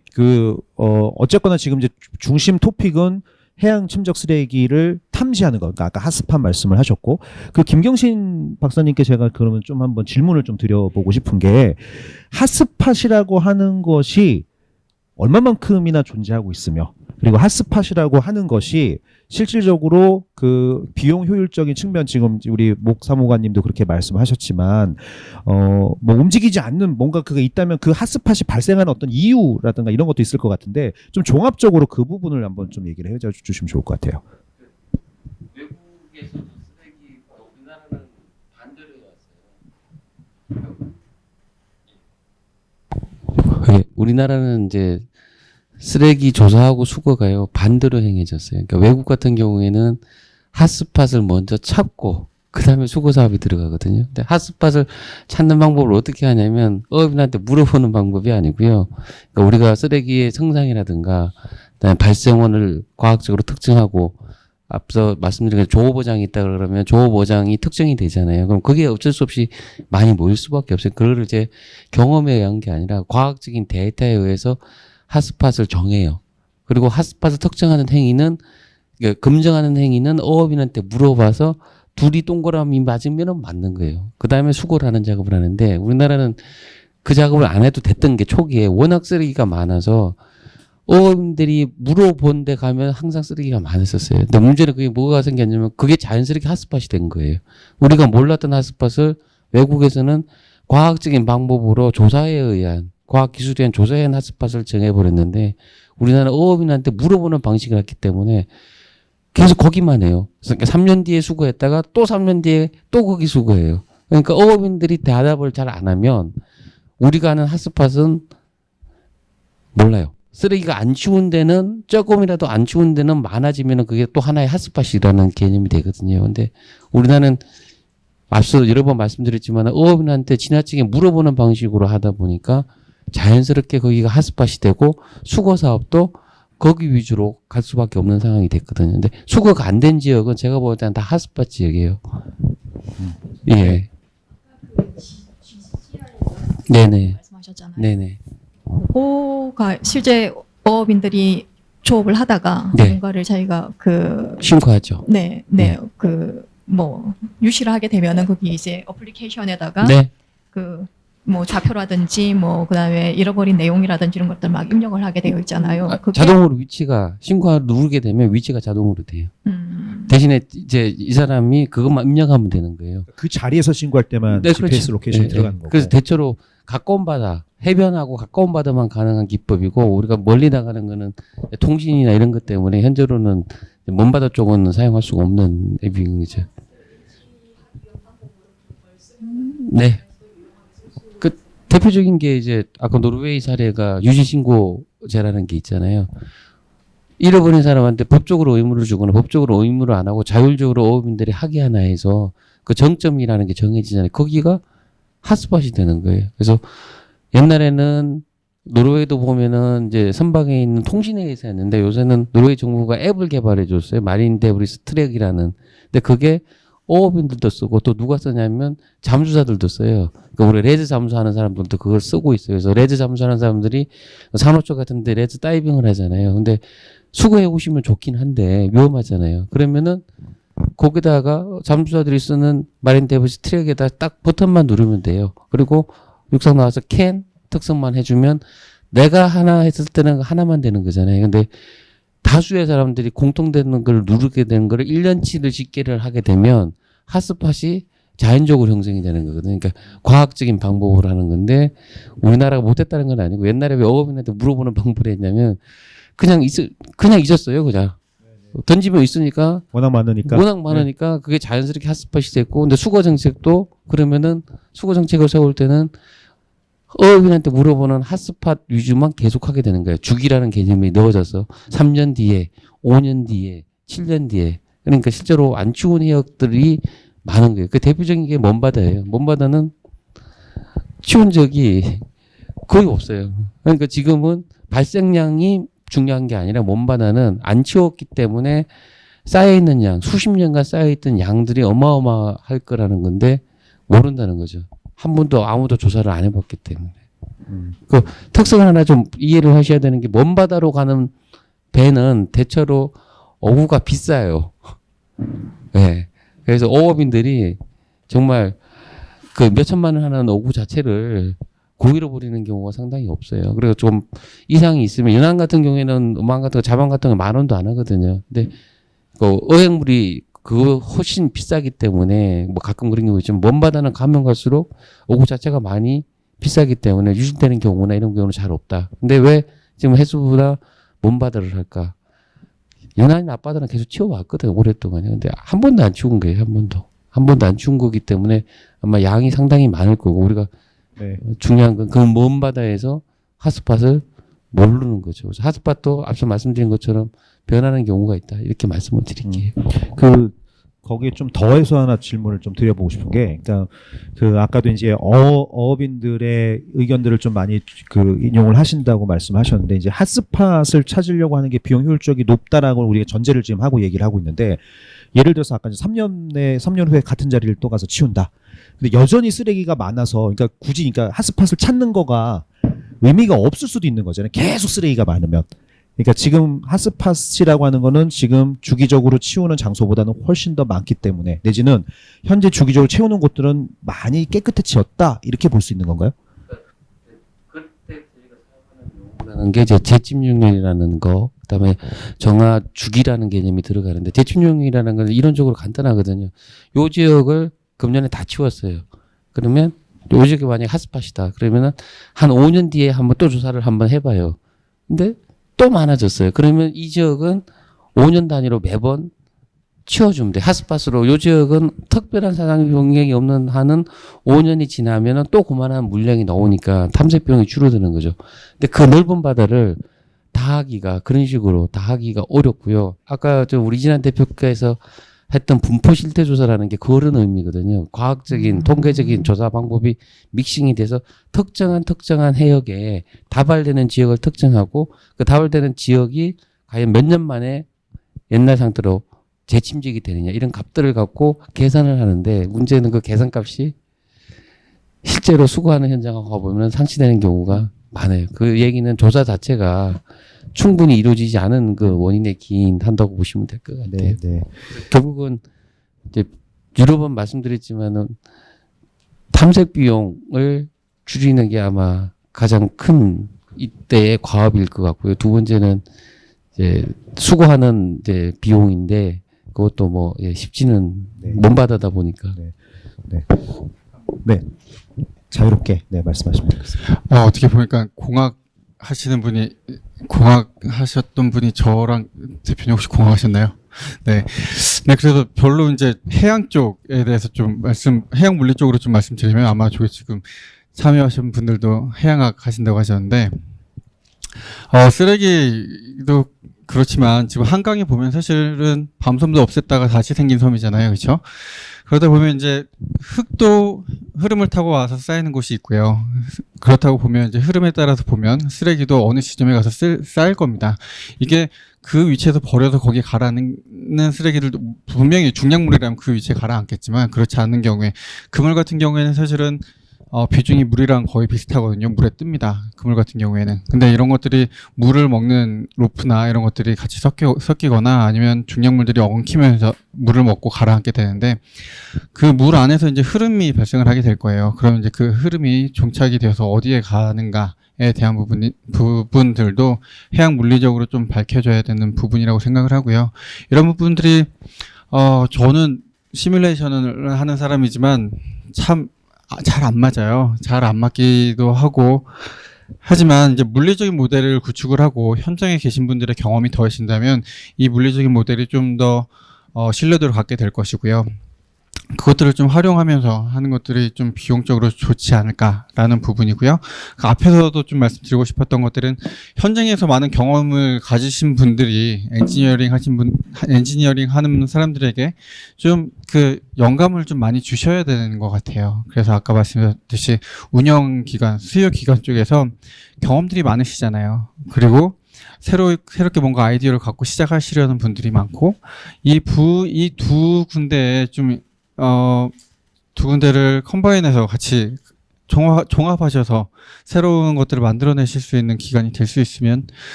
어쨌거나 지금 이제 중심 토픽은 해양 침적 쓰레기를 탐지하는 거. 그러니까 아까 핫스팟 말씀을 하셨고, 그 김경신 박사님께 제가 그러면 좀 한번 질문을 좀 드려보고 싶은 게, 핫스팟이라고 하는 것이 얼마만큼이나 존재하고 있으며 그리고 핫스팟이라고 하는 것이 실질적으로 그 비용 효율적인 측면 지금 우리 목 사무관님도 그렇게 말씀하셨지만 뭐 움직이지 않는 뭔가 그게 있다면 그 핫스팟이 발생하는 어떤 이유라든가 이런 것도 있을 것 같은데 좀 종합적으로 그 부분을 한번 좀 얘기를 해주시면 좋을 것 같아요. 외국에서도 쓰레기가 우리나라는 반대로 해왔어요. 우리나라는 이제 쓰레기 조사하고 수거가요 반대로 행해졌어요. 그러니까 외국 같은 경우에는 핫스팟을 먼저 찾고 그 다음에 수거 사업이 들어가거든요. 근데 핫스팟을 찾는 방법을 어떻게 하냐면 어업인한테 물어보는 방법이 아니고요. 그러니까 우리가 쓰레기의 성상이라든가 그다음에 발생원을 과학적으로 특정하고 앞서 말씀드린 조호보장이 있다 그러면 조호보장이 특정이 되잖아요. 그럼 그게 어쩔 수 없이 많이 모일 수밖에 없어요. 그걸 이제 경험에 의한 게 아니라 과학적인 데이터에 의해서 핫스팟을 정해요. 그리고 핫스팟을 특정하는 행위는 검증하는 행위는 어업인한테 물어봐서 둘이 동그라미 맞으면 맞는 거예요. 그 다음에 수거를 하는 작업을 하는데 우리나라는 그 작업을 안 해도 됐던 게 초기에 워낙 쓰레기가 많아서 어업인들이 물어본 데 가면 항상 쓰레기가 많았었어요. 근데 문제는 그게 뭐가 생겼냐면 그게 자연스럽게 핫스팟이 된 거예요. 우리가 몰랐던 핫스팟을 외국에서는 과학적인 방법으로 조사에 의한 과학기술에 의한 조사에 의한 핫스팟을 정해버렸는데 우리나라 어업인한테 물어보는 방식을 했기 때문에 계속 거기만 해요. 그러니까 3년 뒤에 수거했다가 또 3년 뒤에 또 거기 수거해요. 그러니까 어업인들이 대답을 잘 안 하면 우리가 하는 핫스팟은 몰라요. 쓰레기가 안 치운 데는 조금이라도 안 치운 데는 많아지면은 그게 또 하나의 핫스팟이라는 개념이 되거든요. 근데 우리나라는 앞서 여러 번 말씀드렸지만 어업인한테 지나치게 물어보는 방식으로 하다 보니까 자연스럽게 거기가 핫스팟이 되고 수거 사업도 거기 위주로 갈 수밖에 없는 상황이 됐거든요. 근데 수거가 안 된 지역은 제가 볼 때는 다 핫스팟 지역이에요. 예. 네네. 말씀하셨잖아요. 네네. 그거가 실제 어업인들이 조업을 하다가 네. 뭔가를 자기가 신고하죠. 유실을 하게 되면은 거기 이제 어플리케이션에다가 네. 좌표라든지 그다음에 잃어버린 내용이라든지 이런 것들 막 입력을 하게 되어 있잖아요. 그게 자동으로 위치가 신고를 누르게 되면 위치가 자동으로 돼요. 대신에 이제 이 사람이 그것만 입력하면 되는 거예요. 그 자리에서 신고할 때만 네, GPS 그렇죠. 로케이션이 네, 들어가는 네. 거고. 그래서 대체로 가까운 바다, 해변하고 가까운 바다만 가능한 기법이고 우리가 멀리 나가는 거는 통신이나 이런 것 때문에 현재로는 먼 바다 쪽은 사용할 수가 없는 앱이죠. 네. 그 대표적인 게 이제 아까 노르웨이 사례가 유지신고제라는 게 있잖아요. 잃어버린 사람한테 법적으로 의무를 주거나 법적으로 의무를 안 하고 자율적으로 어업인들이 하게 하나 해서 그 정점이라는 게 정해지잖아요. 거기가 핫스팟이 되는 거예요. 그래서 옛날에는 노르웨이도 보면은 이제 선박에 있는 통신에 의해서였는데 요새는 노르웨이 정부가 앱을 개발해 줬어요. 마린 데브리스 트랙이라는. 근데 그게 어업인들도 쓰고 또 누가 쓰냐면 잠수사들도 써요. 그러니까 우리 레즈 잠수하는 사람들도 그걸 쓰고 있어요. 그래서 레즈 잠수하는 사람들이 산호초 같은데 레즈 다이빙을 하잖아요. 근데 수거해 오시면 좋긴 한데 위험하잖아요. 그러면은 거기다가 잠수사들이 쓰는 마린 데브리스 트랙에다 딱 버튼만 누르면 돼요. 그리고 육상 나와서 캔 특성만 해주면 내가 하나 했을 때는 하나만 되는 거잖아요. 근데 다수의 사람들이 공통되는 걸 누르게 되는 거를 1년치를 집계를 하게 되면 핫스팟이 자연적으로 형성이 되는 거거든요. 그러니까 과학적인 방법으로 하는 건데 우리나라가 못했다는 건 아니고 옛날에 왜 어업인한테 물어보는 방법을 했냐면 그냥 있었어요. 그냥 던지면 있으니까 워낙 많으니까. 그게 자연스럽게 핫스팟이 됐고 근데 수거 정책도 그러면은 수거 정책을 세울 때는 어업인한테 물어보는 핫스팟 위주만 계속하게 되는 거예요. 주기라는 개념이 넣어져서 3년 뒤에, 5년 뒤에, 7년 뒤에. 그러니까 실제로 안 치운 해역들이 많은 거예요. 그 대표적인 게 먼바다예요. 먼바다는 치운 적이 거의 없어요. 그러니까 지금은 발생량이 중요한 게 아니라 먼바다는 안 치웠기 때문에 쌓여있는 양, 수십 년간 쌓여있던 양들이 어마어마할 거라는 건데 모른다는 거죠. 한 번도 아무도 조사를 안 해봤기 때문에. 그 특성을 하나 좀 이해를 하셔야 되는 게 먼바다로 가는 배는 대체로 어구가 비싸요. 네. 그래서 어업인들이 정말 그 몇천만 원 하는 어구 자체를 고의로 버리는 경우가 상당히 없어요. 그리고 좀 이상이 있으면 연안 같은 경우에는 어망 같은 거 자방 같은 거 10,000원도 안 하거든요. 근데 그 어획물이 그거 훨씬 비싸기 때문에 뭐 가끔 그런 경우 있지만 먼 바다는 가면 갈수록 어구 자체가 많이 비싸기 때문에 유실되는 경우나 이런 경우는 잘 없다. 근데 왜 지금 해수부나 먼 바다를 할까? 연안이나 앞바다는 계속 치워왔거든 오랫동안요. 근데 한 번도 안 치운 거예요. 한 번도 안 치운 거기 때문에 아마 양이 상당히 많을 거고 우리가 네. 중요한 건 그 먼 바다에서 핫스팟을 모르는 거죠. 그래서 핫스팟도 앞서 말씀드린 것처럼 변하는 경우가 있다. 이렇게 말씀을 드릴게요. 거기에 좀 더해서 하나 질문을 좀 드려보고 싶은 게, 그러니까 아까도 이제 어업인들의 의견들을 좀 많이 인용을 하신다고 말씀하셨는데, 이제 핫스팟을 찾으려고 하는 게 비용 효율적이 높다라고 우리가 전제를 지금 하고 얘기를 하고 있는데, 예를 들어서 아까 이제 3년 후에 같은 자리를 또 가서 치운다. 근데 여전히 쓰레기가 많아서, 그러니까 굳이 핫스팟을 찾는 거가 의미가 없을 수도 있는 거잖아요. 계속 쓰레기가 많으면. 그러니까 지금 핫스팟이라고 하는 거는 지금 주기적으로 치우는 장소보다는 훨씬 더 많기 때문에 내지는 현재 주기적으로 채우는 곳들은 많이 깨끗해졌다 이렇게 볼 수 있는 건가요? 그때 저희가 사용하는 게 이제 재침용률이라는 거, 그다음에 정화 주기라는 개념이 들어가는데 재침용률이라는 건 이론적으로 간단하거든요. 요 지역을 금년에 다 치웠어요. 그러면 요 지역이 만약에 핫스팟이다. 그러면은 한 5년 뒤에 한번 또 조사를 한번 해봐요. 근데 또 많아졌어요. 그러면 이 지역은 5년 단위로 매번 치워주면 돼. 핫스팟으로 요 지역은 특별한 사상 병력이 없는 한은 5년이 지나면은 또 그만한 물량이 나오니까 탐색 비용이 줄어드는 거죠. 근데 그 넓은 바다를 다 하기가 그런 식으로 다 하기가 어렵고요. 아까 저 우리 이진환 대표께서 했던 분포 실태 조사라는 게 그런 의미거든요. 과학적인 통계적인 조사 방법이 믹싱이 돼서 특정한 해역에 다발되는 지역을 특정하고 그 다발되는 지역이 과연 몇 년 만에 옛날 상태로 재침직이 되느냐 이런 값들을 갖고 계산을 하는데 문제는 그 계산값이 실제로 수거하는 현장에 가보면 상치되는 경우가 많아요. 그 얘기는 조사 자체가 충분히 이루어지지 않은 그 원인에 기인한다고 보시면 될 것 같아요. 네, 네. 결국은 이제 여러 번 말씀드렸지만은 탐색 비용을 줄이는 게 아마 가장 큰 이때의 과업일 것 같고요. 두 번째는 이제 수거하는 이제 비용인데 그것도 뭐 쉽지는 네. 먼바다다 보니까. 네. 자유롭게 네 말씀하시면 되겠습니다. 어떻게 보니까 공학 하셨던 분이 저랑 대표님 혹시 공학하셨나요? 네. 네, 그래서 별로 이제 해양 쪽에 대해서 좀 해양 물리 쪽으로 좀 말씀드리면 아마 저기 지금 참여하신 분들도 해양학 하신다고 하셨는데, 쓰레기도 그렇지만 지금 한강에 보면 사실은 밤섬도 없앴다가 다시 생긴 섬이잖아요. 그렇죠? 그러다 보면 이제 흙도 흐름을 타고 와서 쌓이는 곳이 있고요. 그렇다고 보면 이제 흐름에 따라서 보면 쓰레기도 어느 시점에 가서 쌓일 겁니다. 이게 그 위치에서 버려서 거기에 가라앉는 쓰레기들도 분명히 중량물이라면 그 위치에 가라앉겠지만 그렇지 않은 경우에 그물 같은 경우에는 사실은 비중이 물이랑 거의 비슷하거든요. 물에 뜹니다. 그물 같은 경우에는. 근데 이런 것들이 물을 먹는 로프나 이런 것들이 같이 섞이거나 아니면 중량물들이 엉키면서 물을 먹고 가라앉게 되는데 그 물 안에서 이제 흐름이 발생을 하게 될 거예요. 그러면 이제 그 흐름이 종착이 되어서 어디에 가는가에 대한 부분들도 해양 물리적으로 좀 밝혀져야 되는 부분이라고 생각을 하고요. 이런 부분들이 저는 시뮬레이션을 하는 사람이지만 참 잘 안 맞아요. 잘 안 맞기도 하고 하지만 이제 물리적인 모델을 구축을 하고 현장에 계신 분들의 경험이 더해진다면 이 물리적인 모델이 좀 더 신뢰도를 갖게 될 것이고요. 그것들을 좀 활용하면서 하는 것들이 좀 비용적으로 좋지 않을까라는 부분이고요. 그 앞에서도 좀 말씀드리고 싶었던 것들은 현장에서 많은 경험을 가지신 분들이 엔지니어링 하는 사람들에게 좀 그 영감을 좀 많이 주셔야 되는 것 같아요. 그래서 아까 말씀드렸듯이 운영 기관, 수요 기관 쪽에서 경험들이 많으시잖아요. 그리고 새롭게 뭔가 아이디어를 갖고 시작하시려는 분들이 많고 이 두 군데에 좀 두 군데를 컴바인해서 같이 종합하셔서 새로운 것들을 만들어내실 수 있는 기관이 될 수 있으면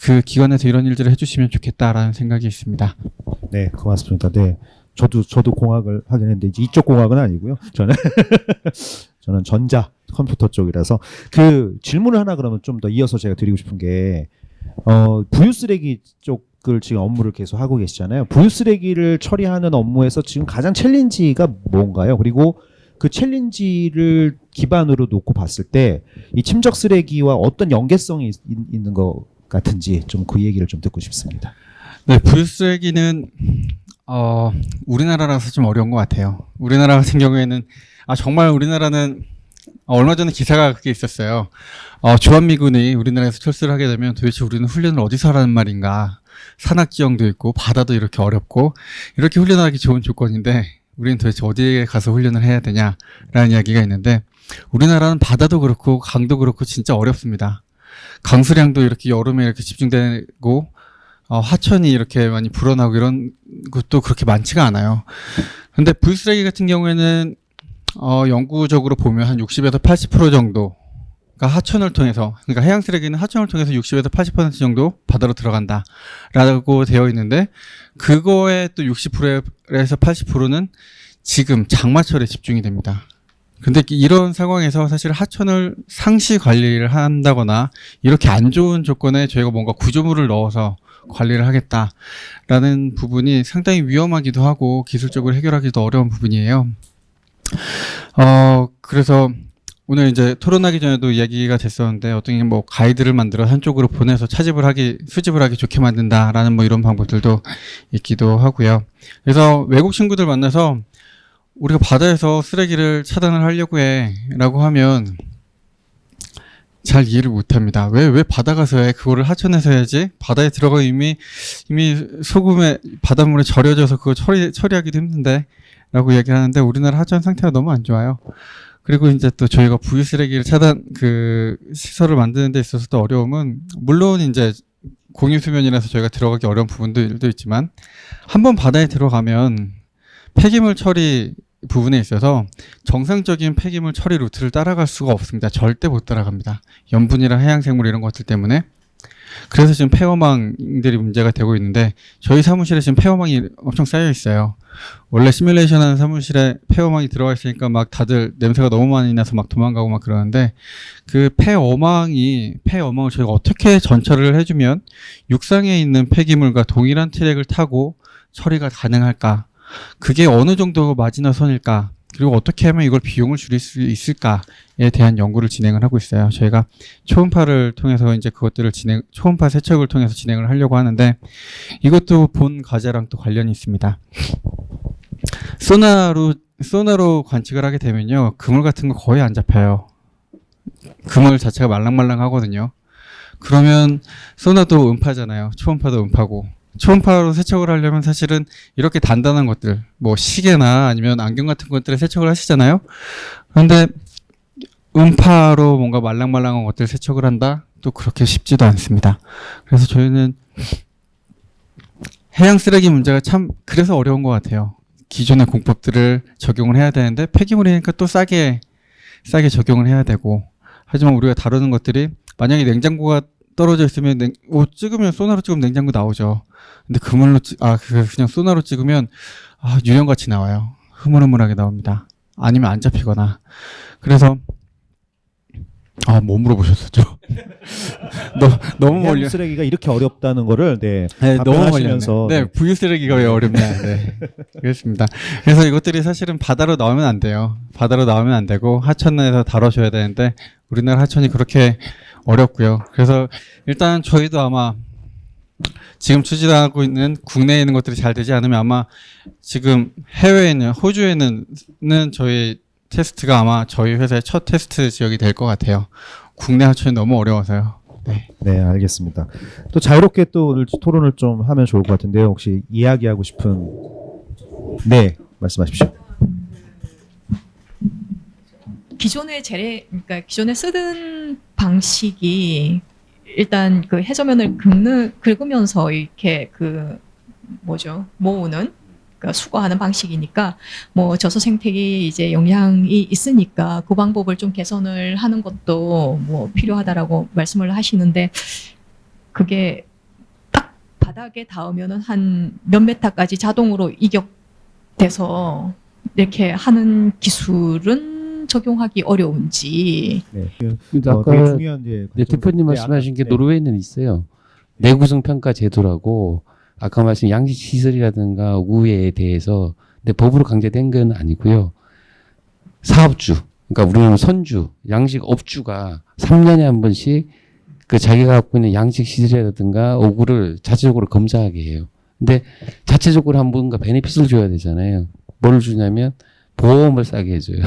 그 기관에서 이런 일들을 해주시면 좋겠다라는 생각이 있습니다. 네, 고맙습니다. 네, 저도 공학을 하긴 했는데 이제 이쪽 공학은 아니고요. 저는 전자 컴퓨터 쪽이라서 그 질문을 하나 그러면 좀 더 이어서 제가 드리고 싶은 게 부유 쓰레기 쪽을 지금 업무를 계속 하고 계시잖아요. 부유 쓰레기를 처리하는 업무에서 지금 가장 챌린지가 뭔가요? 그리고 그 챌린지를 기반으로 놓고 봤을 때 이 침적 쓰레기와 어떤 연계성이 있는 것 같은지 좀 그 얘기를 좀 듣고 싶습니다. 네, 부유 쓰레기는 우리나라라서 좀 어려운 것 같아요. 우리나라 같은 경우에는 정말 우리나라는 얼마 전에 기사가 그게 있었어요. 주한미군이 우리나라에서 철수를 하게 되면 도대체 우리는 훈련을 어디서 하라는 말인가. 산악지형도 있고 바다도 이렇게 어렵고 이렇게 훈련하기 좋은 조건인데 우리는 도대체 어디에 가서 훈련을 해야 되냐라는 이야기가 있는데 우리나라는 바다도 그렇고 강도 그렇고 진짜 어렵습니다. 강수량도 이렇게 여름에 이렇게 집중되고 하천이 이렇게 많이 불어나고 이런 것도 그렇게 많지가 않아요. 근데 부유쓰레기 같은 경우에는 영구적으로 보면 한 60에서 80% 정도가 하천을 통해서, 그러니까 해양 쓰레기는 하천을 통해서 60에서 80% 정도 바다로 들어간다라고 되어 있는데 그거의 또 60%에서 80%는 지금 장마철에 집중이 됩니다. 근데 이런 상황에서 사실 하천을 상시 관리를 한다거나 이렇게 안 좋은 조건에 저희가 뭔가 구조물을 넣어서 관리를 하겠다라는 부분이 상당히 위험하기도 하고 기술적으로 해결하기도 어려운 부분이에요. 그래서 오늘 이제 토론하기 전에도 이야기가 됐었는데 어떤 게 뭐 가이드를 만들어 한쪽으로 보내서 수집을 하기 좋게 만든다라는 뭐 이런 방법들도 있기도 하고요. 그래서 외국 친구들 만나서 우리가 바다에서 쓰레기를 차단을 하려고 해라고 하면 잘 이해를 못합니다. 왜 바다가서 해? 그거를 하천에서 해야지. 바다에 들어가 이미 소금에 바닷물에 절여져서 그거 처리하기도 힘든데라고 얘기를 하는데 우리나라 하천 상태가 너무 안 좋아요. 그리고 이제 또 저희가 부유 쓰레기를 그 시설을 만드는 데 있어서도 어려움은 물론 이제 공유 수면이라서 저희가 들어가기 어려운 부분들도 있지만 한번 바다에 들어가면 폐기물 처리 부분에 있어서 정상적인 폐기물 처리 루트를 따라갈 수가 없습니다. 절대 못 따라갑니다. 염분이나 해양생물 이런 것들 때문에. 그래서 지금 폐어망들이 문제가 되고 있는데 저희 사무실에 지금 폐어망이 엄청 쌓여 있어요. 원래 시뮬레이션 하는 사무실에 폐어망이 들어가 있으니까 막 다들 냄새가 너무 많이 나서 막 도망가고 막 그러는데 그 폐어망을 저희가 어떻게 전처를 해주면 육상에 있는 폐기물과 동일한 트랙을 타고 처리가 가능할까? 그게 어느 정도 마지노선일까? 그리고 어떻게 하면 이걸 비용을 줄일 수 있을까에 대한 연구를 진행을 하고 있어요. 저희가 초음파를 통해서 이제 그것들을 초음파 세척을 통해서 진행을 하려고 하는데 이것도 본 과제랑 또 관련이 있습니다. 소나로 관측을 하게 되면요. 그물 같은 거 거의 안 잡혀요. 그물 자체가 말랑말랑하거든요. 그러면 소나도 음파잖아요. 초음파도 음파고. 초음파로 세척을 하려면 사실은 이렇게 단단한 것들, 뭐 시계나 아니면 안경 같은 것들에 세척을 하시잖아요. 그런데 음파로 뭔가 말랑말랑한 것들 세척을 한다? 또 그렇게 쉽지도 않습니다. 그래서 저희는 해양 쓰레기 문제가 참 그래서 어려운 것 같아요. 기존의 공법들을 적용을 해야 되는데 폐기물이니까 또 싸게 적용을 해야 되고 하지만 우리가 다루는 것들이 만약에 냉장고가 떨어져 있으면 찍으면 소나로 찍으면 냉장고 나오죠. 근데 그물로 그냥 소나로 찍으면 유령같이 나와요. 흐물흐물하게 나옵니다. 아니면 안 잡히거나. 그래서 뭐 물어보셨었죠? 너무 해양 멀리. 쓰레기가 이렇게 어렵다는 거를 너무 답변하시면서 멀렸네. 부유 쓰레기가 왜 어렵냐. 네. 그렇습니다. 그래서 이것들이 사실은 바다로 나오면 안 돼요. 바다로 나오면 안 되고 하천에서 다뤄줘야 되는데 우리나라 하천이 그렇게 어렵고요. 그래서 일단 저희도 아마 지금 추진하고 있는 국내에 있는 것들이 잘 되지 않으면 아마 지금 해외에는 호주에는 저희 테스트가 아마 저희 회사의 첫 테스트 지역이 될 것 같아요. 국내 하천이 너무 어려워서요. 네. 네, 알겠습니다. 또 자유롭게 또 오늘 토론을 좀 하면 좋을 것 같은데요. 혹시 이야기하고 싶은 말씀하십시오. 그러니까 기존에 쓰던 방식이 일단 그 해저면을 긁으면서 이렇게 모으는, 그러니까 수거하는 방식이니까 뭐 저소 생태계 이제 영향이 있으니까 그 방법을 좀 개선을 하는 것도 뭐 필요하다라고 말씀을 하시는데 그게 딱 바닥에 닿으면은 한 몇 메타까지 자동으로 이격돼서 이렇게 하는 기술은 적용하기 어려운지. 네. 근데 되게 아까 중요한 대표님 말씀하신 게 노르웨이는 있어요. 내구성 평가 제도라고 아까 말씀 양식 시설이라든가 우회에 대해서 근데 법으로 강제된 건 아니고요. 사업주, 그러니까 우리는 선주, 양식 업주가 3년에 한 번씩 그 자기가 갖고 있는 양식 시설이라든가 오구를 자체적으로 검사하게 해요. 근데 자체적으로 한 뭔가 베네핏을 줘야 되잖아요. 뭘 주냐면 보험을 싸게 해줘요.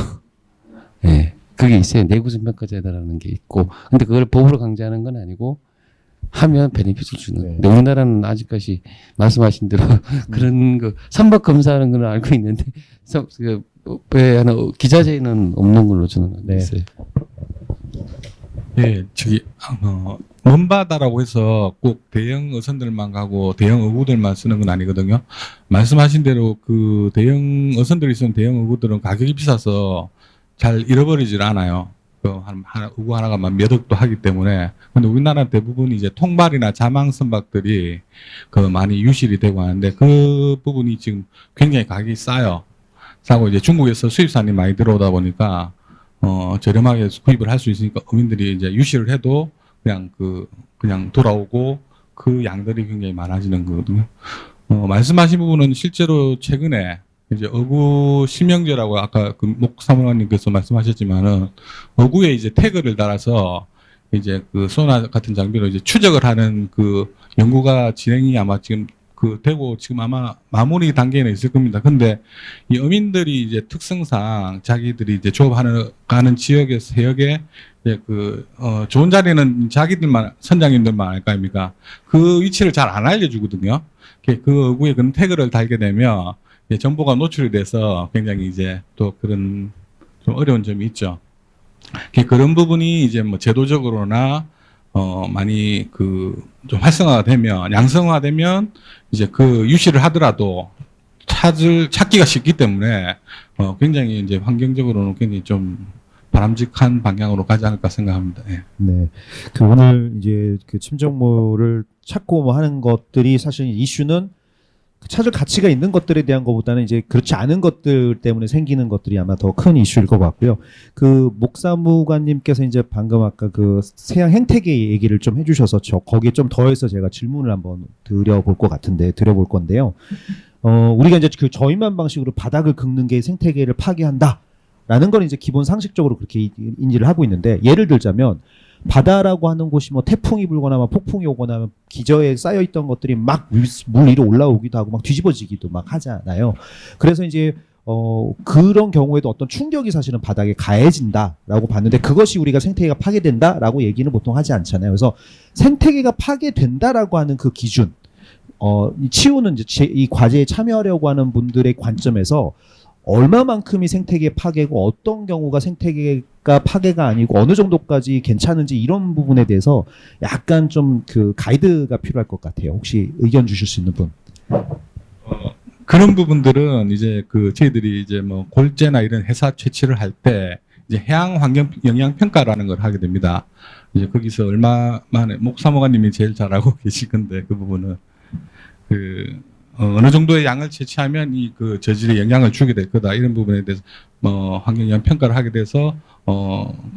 네, 그게 있어요. 내구성 평가제도라는 게 있고, 근데 그걸 법으로 강제하는 건 아니고 하면 베네핏을 주는. 네. 근데 우리나라는 아직까지 말씀하신 대로 그런 거 선박 검사하는 건 알고 있는데 왜 하나 기자재는 없는 걸로 저는 알고 네. 있어요. 예, 먼바다라고 해서 꼭 대형 어선들만 가고 대형 어구들만 쓰는 건 아니거든요. 말씀하신 대로 그 대형 어선들이 쓰는 대형 어구들은 가격이 비싸서 잘 잃어버리질 않아요. 어구 하나가 몇 억도 하기 때문에. 근데 우리나라 대부분 이제 통발이나 자망 선박들이 많이 유실이 되고 하는데 그 부분이 지금 굉장히 가격이 싸요. 싸고 이제 중국에서 수입산이 많이 들어오다 보니까 저렴하게 구입을 할 수 있으니까 어민들이 이제 유실을 해도 그냥 돌아오고 그 양들이 굉장히 많아지는 거거든요. 말씀하신 부분은 실제로 최근에 이제 어구 실명제라고 아까 목 사무관님께서 말씀하셨지만은 어구에 이제 태그를 달아서 이제 소나 같은 장비로 이제 추적을 하는 그 연구가 진행이 아마 지금 그 되고 지금 아마 마무리 단계에는 있을 겁니다. 근데 이 어민들이 이제 특성상 자기들이 이제 조업하는 가는 지역에서 해역에 이제 좋은 자리는 자기들만 선장님들만 알 거 아닙니까? 그 위치를 잘 안 알려주거든요. 그 어구에 그런 태그를 달게 되면 이제 정보가 노출이 돼서 굉장히 이제 또 그런 좀 어려운 점이 있죠. 그런 부분이 이제 뭐 제도적으로나 많이 좀 활성화가 되면, 양성화되면 이제 유실을 하더라도 찾기가 쉽기 때문에 굉장히 이제 환경적으로는 굉장히 좀 바람직한 방향으로 가지 않을까 생각합니다. 예. 네. 오늘 이제 침정모를 찾고 뭐 하는 것들이 사실 이슈는 찾을 가치가 있는 것들에 대한 것보다는 이제 그렇지 않은 것들 때문에 생기는 것들이 아마 더 큰 이슈일 것 같고요. 목사무관님께서 이제 방금 아까 세양 행태계 얘기를 좀 해주셔서 거기에 좀 더해서 제가 질문을 한번 드려볼 건데요. 우리가 이제 저임만 방식으로 바닥을 긁는 게 생태계를 파괴한다라는 건 이제 기본 상식적으로 그렇게 인지를 하고 있는데, 예를 들자면 바다라고 하는 곳이 뭐 태풍이 불거나 막 폭풍이 오거나 하면 기저에 쌓여 있던 것들이 막 물 위로 올라오기도 하고 막 뒤집어지기도 막 하잖아요. 그래서 이제 그런 경우에도 어떤 충격이 사실은 바닥에 가해진다라고 봤는데, 그것이 우리가 생태계가 파괴된다라고 얘기는 보통 하지 않잖아요. 그래서 생태계가 파괴된다라고 하는 그 기준, 치우는 이제 이 과제에 참여하려고 하는 분들의 관점에서 얼마만큼이 생태계 파괴고 어떤 경우가 생태계가 파괴가 아니고 어느 정도까지 괜찮은지, 이런 부분에 대해서 약간 좀 가이드가 필요할 것 같아요. 혹시 의견 주실 수 있는 분? 그런 부분들은 이제 저희들이 이제 뭐 골재나 이런 회사 채취를 할 때 이제 해양 환경 영향 평가라는 걸 하게 됩니다. 이제 거기서 얼마 만에 목사모가님이 제일 잘 알고 계실 건데, 그 부분은 어느 정도의 양을 채취하면 저질에 영향을 주게 될 거다, 이런 부분에 대해서 환경 영향 평가를 하게 돼서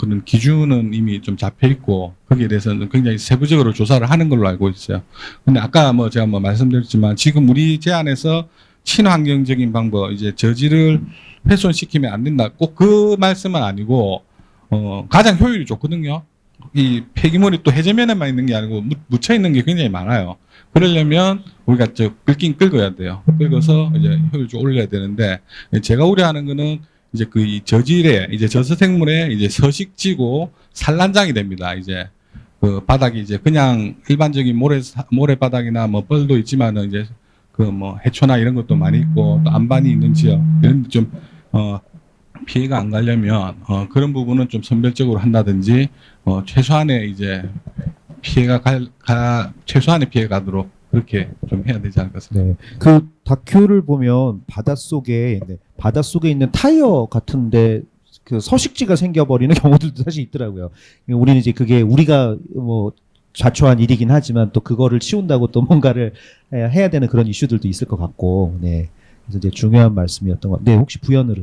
그런 기준은 이미 좀 잡혀 있고, 거기에 대해서는 굉장히 세부적으로 조사를 하는 걸로 알고 있어요. 근데 아까 제가 말씀드렸지만, 지금 우리 제안에서 친환경적인 방법, 이제 저질을 훼손시키면 안 된다, 꼭 그 말씀은 아니고 가장 효율이 좋거든요. 이 폐기물이 또 해저면에만 있는 게 아니고 묻혀 있는 게 굉장히 많아요. 그러려면 우리가 긁긴 긁어야 돼요. 긁어서 이제 효율 좀 올려야 되는데, 제가 우려하는 거는 이제 이 저질에, 이제 저서생물에 이제 서식지고 산란장이 됩니다. 이제 바닥이 이제 그냥 일반적인 모래바닥이나 뭐 뻘도 있지만은 이제 해초나 이런 것도 많이 있고, 또 안반이 있는 지역, 이런 데 좀 피해가 안 가려면 그런 부분은 좀 선별적으로 한다든지, 최소한의 이제 최소한의 피해 가도록 그렇게 좀 해야 되지 않을까 싶습니다. 네. 다큐를 보면 바닷속에 있는 타이어 같은데 서식지가 생겨버리는 경우들도 사실 있더라고요. 우리는 이제 그게 우리가 자초한 일이긴 하지만 또 그거를 치운다고 또 뭔가를 해야 되는 그런 이슈들도 있을 것 같고, 네. 그래서 이제 중요한 말씀이었던 것. 네, 혹시 부연으로.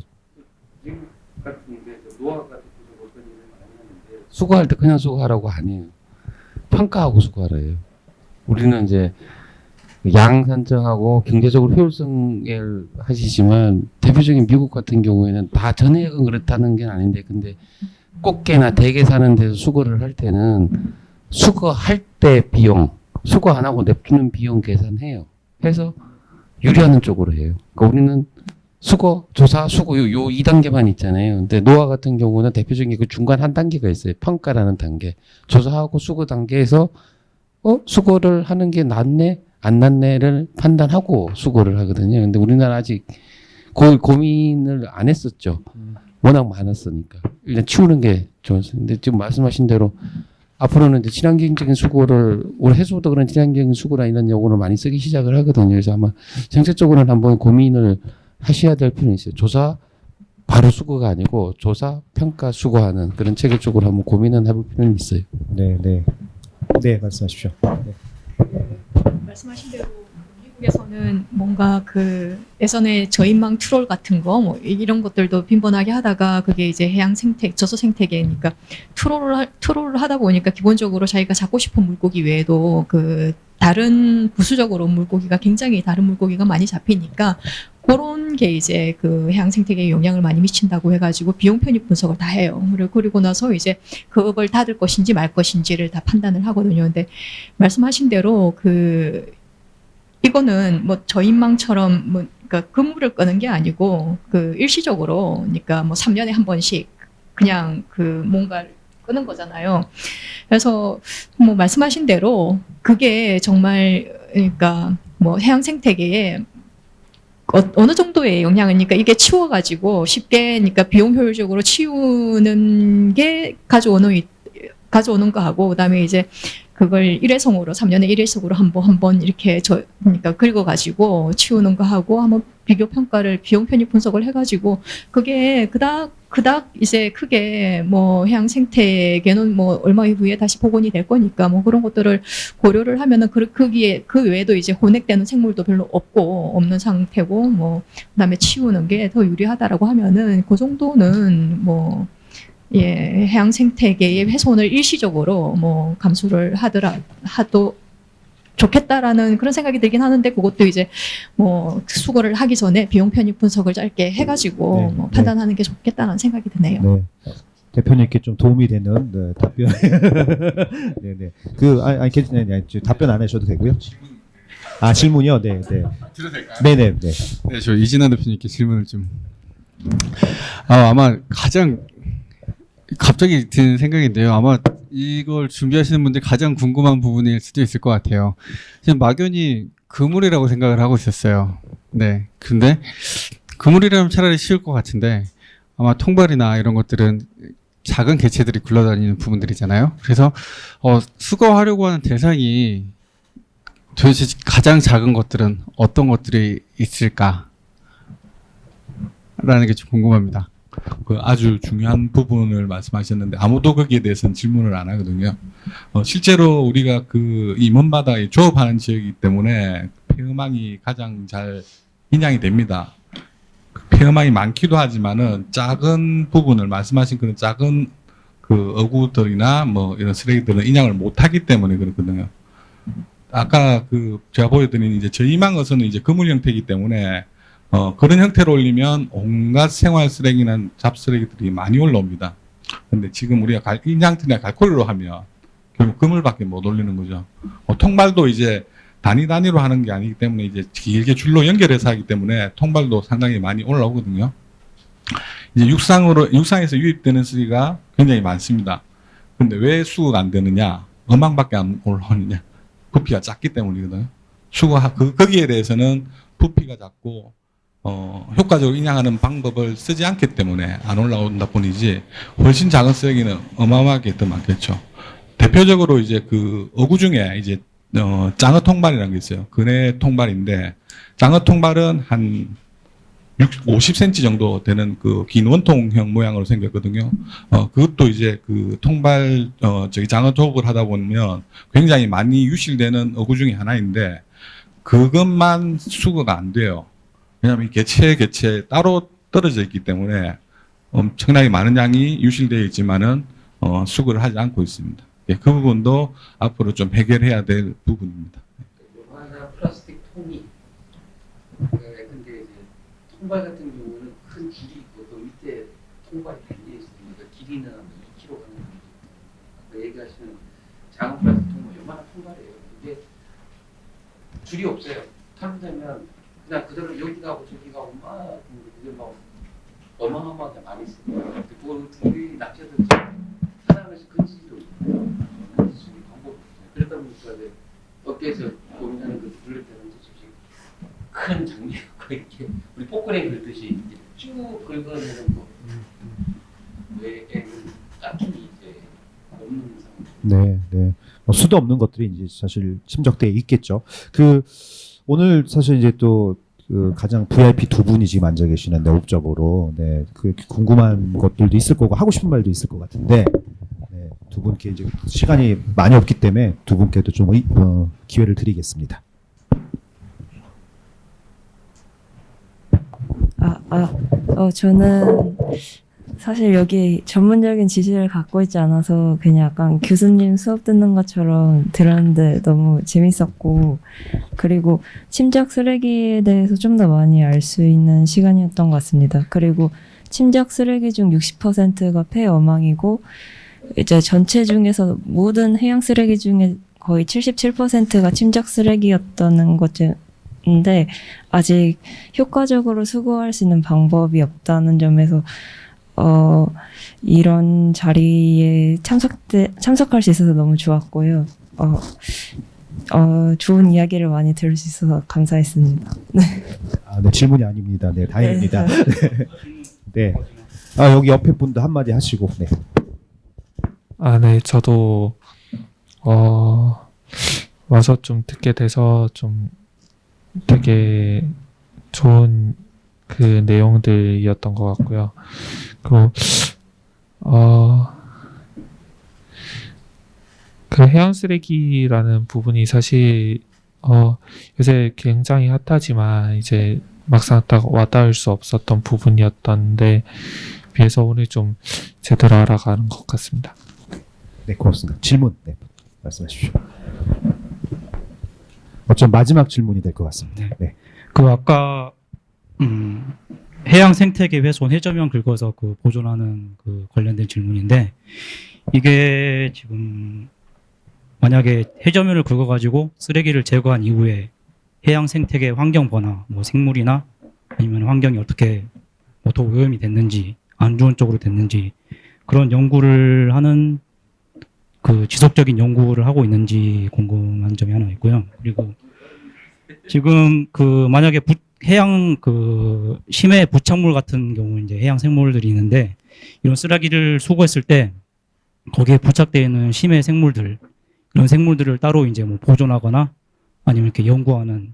수거할 때 그냥 수거하라고 아니에요. 평가하고 수거하래요. 우리는 이제 양 산정하고 경제적으로 효율성을 하시지만, 대표적인 미국 같은 경우에는 다 전해역은 그렇다는 게 아닌데, 근데 꽃게나 대게 사는 데서 수거를 할 때는 수거할 때 비용, 수거 안 하고 냅두는 비용 계산해요. 해서 유리하는 쪽으로 해요. 그러니까 우리는 수거, 조사, 수거 요 2단계만 있잖아요. 근데 노아 같은 경우는 대표적인 중간 한 단계가 있어요. 평가라는 단계. 조사하고 수거 단계에서 수거를 하는 게 낫네, 안 낫네를 판단하고 수거를 하거든요. 근데 우리나라 아직 고민을 안 했었죠. 워낙 많았으니까. 일단 치우는 게 좋았어요. 근데 지금 말씀하신 대로 앞으로는 이제 친환경적인 수거를, 우리 해수부도 그런 친환경적인 수거나 이런 용어를 많이 쓰기 시작을 하거든요. 그래서 아마 정책적으로는 한번 고민을 하셔야 될 필요는 있어요. 조사, 바로 수거가 아니고 조사, 평가, 수거하는 그런 체계 쪽으로 한번 고민은 해볼 필요는 있어요. 네, 말씀하십시오. 네. 말씀하신 대로 미국에서는 뭔가 예전에 저인망 트롤 같은 거 이런 것들도 빈번하게 하다가, 그게 이제 해양 생태, 저서 생태계니까 트롤을 하다 보니까 기본적으로 자기가 잡고 싶은 물고기 외에도 다른 부수적으로 물고기가, 굉장히 다른 물고기가 많이 잡히니까, 그런 게 이제 해양 생태계에 영향을 많이 미친다고 해가지고 비용 편입 분석을 다 해요. 그리고 나서 이제 그 업을 닫을 것인지 말 것인지를 다 판단을 하거든요. 근데 말씀하신 대로 이거는 뭐 저인망처럼 뭐 그러니까 근무를 끄는 게 아니고 그 일시적으로 그러니까 뭐 3년에 한 번씩 그냥 그 뭔가를 끄는 거잖아요. 그래서 뭐 말씀하신 대로 그게 정말 그러니까 뭐 해양 생태계에 어느 정도의 영향을, 그러니까 이게 치워가지고 쉽게, 그러니까 비용 효율적으로 치우는 게 가져오는 거하고, 그다음에 이제 그걸 일회성으로 3년에 일회성으로 한 번 이렇게 그러니까 긁어가지고 치우는 거하고 한번 비교 평가를 비용 편입 분석을 해가지고 그게 그닥 이제 크게 뭐 해양 생태계는 뭐 얼마 후에 다시 복원이 될 거니까 뭐 그런 것들을 고려를 하면은 거기에 그 외에도 이제 혼액되는 생물도 별로 없는 상태고 뭐 그다음에 치우는 게 더 유리하다라고 하면은 그 정도는 뭐 예, 해양 생태계의 훼손을 일시적으로 뭐 감수를 하도 좋겠다라는 그런 생각이 들긴 하는데 그것도 이제 뭐 수거를 하기 전에 비용 편입 분석을 짧게 해가지고 네, 뭐 네. 판단하는 게 좋겠다는 생각이 드네요. 네. 대표님께 좀 도움이 되는 네, 답변. 네네. 답변 안 하셔도 되고요. 아, 질문이요? 네, 네. 드려도 될까요? 네네, 네. 네, 저 이진환 대표님께 질문을 좀. 아마 가장 갑자기 든 생각인데요. 아마 이걸 준비하시는 분들 가장 궁금한 부분일 수도 있을 것 같아요. 지금 막연히 그물이라고 생각을 하고 있었어요. 네. 근데 그물이라면 차라리 쉬울 것 같은데 아마 통발이나 이런 것들은 작은 개체들이 굴러다니는 부분들이잖아요. 그래서 수거하려고 하는 대상이 도대체 가장 작은 것들은 어떤 것들이 있을까? 라는 게 좀 궁금합니다. 그 아주 중요한 부분을 말씀하셨는데 아무도 거기에 대해서는 질문을 안 하거든요. 실제로 우리가 이 먼바다에 조업하는 지역이기 때문에 폐음항이 가장 잘 인양이 됩니다. 폐음항이 많기도 하지만은 작은 부분을 말씀하신 그런 작은 그 어구들이나 뭐 이런 쓰레기들은 인양을 못하기 때문에 그렇거든요. 아까 제가 보여드린 이제 저희망 어선은 이제 그물 형태이기 때문에 그런 형태로 올리면 온갖 생활 쓰레기나 잡쓰레기들이 많이 올라옵니다. 근데 지금 우리가 인양틀이나 갈코리로 하면 결국 그물밖에 못 올리는 거죠. 통발도 이제 단위로 하는 게 아니기 때문에 이제 길게 줄로 연결해서 하기 때문에 통발도 상당히 많이 올라오거든요. 이제 육상에서 유입되는 쓰레기가 굉장히 많습니다. 근데 왜 수거가 안 되느냐? 어망밖에 안 올라오느냐? 부피가 작기 때문이거든요. 거기에 대해서는 부피가 작고 효과적으로 인양하는 방법을 쓰지 않기 때문에 안 올라온다 뿐이지 훨씬 작은 쓰레기는 어마어마하게 더 많겠죠. 대표적으로 이제 어구 중에 이제 장어 통발이라는 게 있어요. 근해 통발인데 장어 통발은 한 50cm 정도 되는 긴 원통형 모양으로 생겼거든요. 그것도 이제 통발 장어 조업을 하다 보면 굉장히 많이 유실되는 어구 중에 하나인데 그것만 수거가 안 돼요. 왜냐하면 개체 따로 떨어져 있기 때문에 엄청나게 많은 양이 유실되어 있지만은 수거를 하지 않고 있습니다. 예, 그 부분도 앞으로 좀 해결해야 될 부분입니다. 하나 플라스틱 통이 근데 이제 통발 같은 경우는 큰 길이 있고 또 밑에 통발이 달려 있으니까 길이는 2kg 가는 아까 얘기하시는 작은 플라스틱 통 요만한 통발이에요. 이게 줄이 없어요. 타면 그냥 그대로 여기 가고 저기 가고 막 그게 막 어마어마하게 많이 있어요. 그 둘이 낚시하듯이 하나하나씩 건지지도 있고 건지지 방법이 없어요. 그러다 보니까 이제 어깨에서 고민하는 그 굴릴 때는 큰 장미가 이렇게 우리 포크레인 긁듯이 쭉 긁어내는 거 외에는 딱히 이제 없는 상황. 네, 네. 수도 없는 것들이 이제 사실 침적대에 있겠죠. 오늘 사실 이제 또 가장 VIP 두 분이 지금 앉아 계시는데 옵적으로 네, 궁금한 것들도 있을 거고 하고 싶은 말도 있을 것 같은데 네, 두 분께 이제 시간이 많이 없기 때문에 두 분께도 좀 기회를 드리겠습니다. 저는 사실 여기 전문적인 지식을 갖고 있지 않아서 그냥 약간 교수님 수업 듣는 것처럼 들었는데 너무 재밌었고 그리고 침적 쓰레기에 대해서 좀 더 많이 알 수 있는 시간이었던 것 같습니다. 그리고 침적 쓰레기 중 60%가 폐어망이고 이제 전체 중에서 모든 해양 쓰레기 중에 거의 77%가 침적 쓰레기였다는 있는데 아직 효과적으로 수거할 수 있는 방법이 없다는 점에서 이런 자리에 참석할 수 있어서 너무 좋았고요. 좋은 이야기를 많이 들을 수 있어서 감사했습니다. 아, 네, 질문이 아닙니다. 네, 다행입니다. 네. 아, 여기 옆에 분도 한마디 하시고. 네. 아, 네, 저도 와서 좀 듣게 돼서 좀 되게 좋은 그 내용들이었던 것 같고요. 그리고 그 해양 쓰레기라는 부분이 사실 요새 굉장히 핫하지만 이제 막상 딱 와닿을 수 없었던 부분이었던데 비해서 오늘 좀 제대로 알아가는 것 같습니다. 네, 고맙습니다. 질문, 네, 말씀하십시오. 어쩜 마지막 질문이 될 것 같습니다. 네. 그 아까 해양 생태계 훼손 해저면 긁어서 그 보존하는 그 관련된 질문인데 이게 지금 만약에 해저면을 긁어가지고 쓰레기를 제거한 이후에 해양 생태계 환경 변화, 뭐 생물이나 아니면 환경이 어떻게 뭐 더 오염이 됐는지 안 좋은 쪽으로 됐는지 그런 연구를 하는 그 지속적인 연구를 하고 있는지 궁금한 점이 하나 있고요. 그리고 지금 그 만약에 해양 그 심해 부착물 같은 경우 이제 해양 생물들이 있는데 이런 쓰레기를 수거했을 때 거기에 부착되어 있는 심해 생물들 이런 생물들을 따로 이제 뭐 보존하거나 아니면 이렇게 연구하는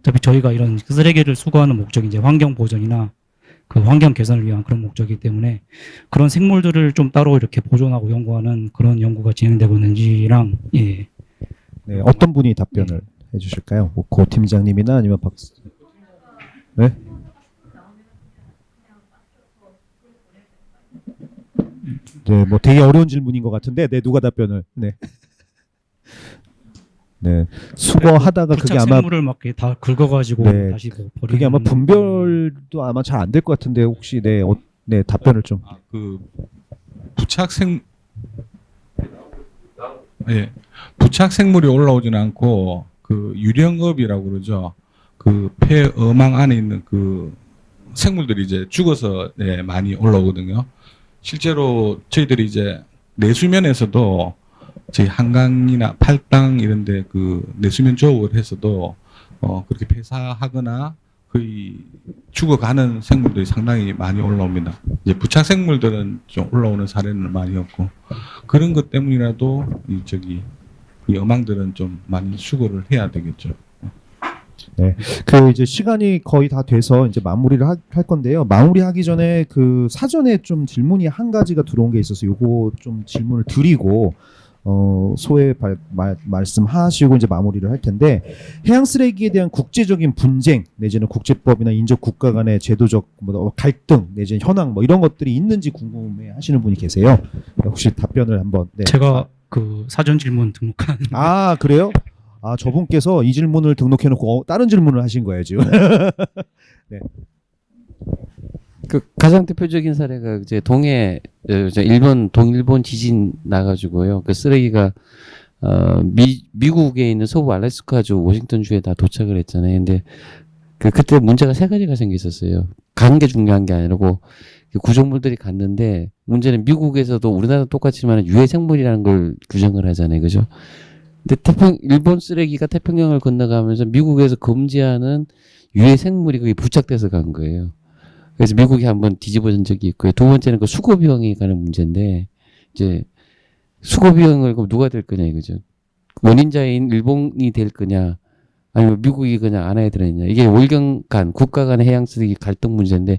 어차피 저희가 이런 쓰레기를 수거하는 목적이 이제 환경 보존이나 그 환경 개선을 위한 그런 목적이기 때문에 그런 생물들을 좀 따로 이렇게 보존하고 연구하는 그런 연구가 진행되고 있는지랑 예. 네, 어떤 분이 답변을 해주실까요? 뭐 고 팀장님이나 아니면 네? 네, 뭐 되게 어려운 질문인 것 같은데, 네, 누가 답변을? 네. 네, 수거하다가 그게 아마 생물을 막 이렇게 다 긁어가지고 네, 다시 뭐 버리는 그게 아마 분별도 아마 잘 안 될 것 같은데 혹시 네, 네 답변을 좀. 그 부착 생물이 올라오지는 않고 그 유령업이라고 그러죠. 그 폐어망 안에 있는 그 생물들이 이제 죽어서 많이 올라오거든요. 실제로 저희들이 이제 내수면에서도 저희 한강이나 팔당 이런데 그 내수면 조업을 해서도 그렇게 폐사하거나 거의 죽어가는 생물들이 상당히 많이 올라옵니다. 이제 부착 생물들은 좀 올라오는 사례는 많이 없고 그런 것 때문이라도 이 어망들은 좀 많이 수거를 해야 되겠죠. 네, 그 이제 시간이 거의 다 돼서 이제 마무리를 할 건데요. 마무리하기 전에 그 사전에 좀 질문이 한 가지가 들어온 게 있어서 요거 좀 질문을 드리고 소회 말씀하시고 이제 마무리를 할 텐데 해양 쓰레기에 대한 국제적인 분쟁 내지는 국제법이나 인접 국가 간의 제도적 뭐 갈등 내지는 현황 뭐 이런 것들이 있는지 궁금해하시는 분이 계세요. 혹시 답변을 한번. 네. 제가 그 사전 질문 등록한. 아 그래요? 아 저분께서 이 질문을 등록해놓고 다른 질문을 하신 거예요 지금. 네. 그 가장 대표적인 사례가 이제 일본 동일본 지진 나가지고요. 그 쓰레기가 미국에 있는 서부 알래스카주 워싱턴주에 다 도착을 했잖아요. 근데 그때 문제가 세 가지가 생겼었어요. 간 게 중요한 게 아니고 그 구조물들이 갔는데 문제는 미국에서도 우리나라 똑같지만 유해 생물이라는 걸 규정을 하잖아요, 그죠? 근데 일본 쓰레기가 태평양을 건너가면서 미국에서 금지하는 유해 생물이 거기 부착돼서 간 거예요. 그래서 미국이 한번 뒤집어진 적이 있고요. 두 번째는 그 수거 비용에 관한 문제인데, 이제 수거 비용을 그럼 누가 될 거냐 이거죠. 원인자인 일본이 될 거냐, 아니면 미국이 그냥 안아야 되느냐. 이게 월경간 국가 간의 해양 쓰레기 갈등 문제인데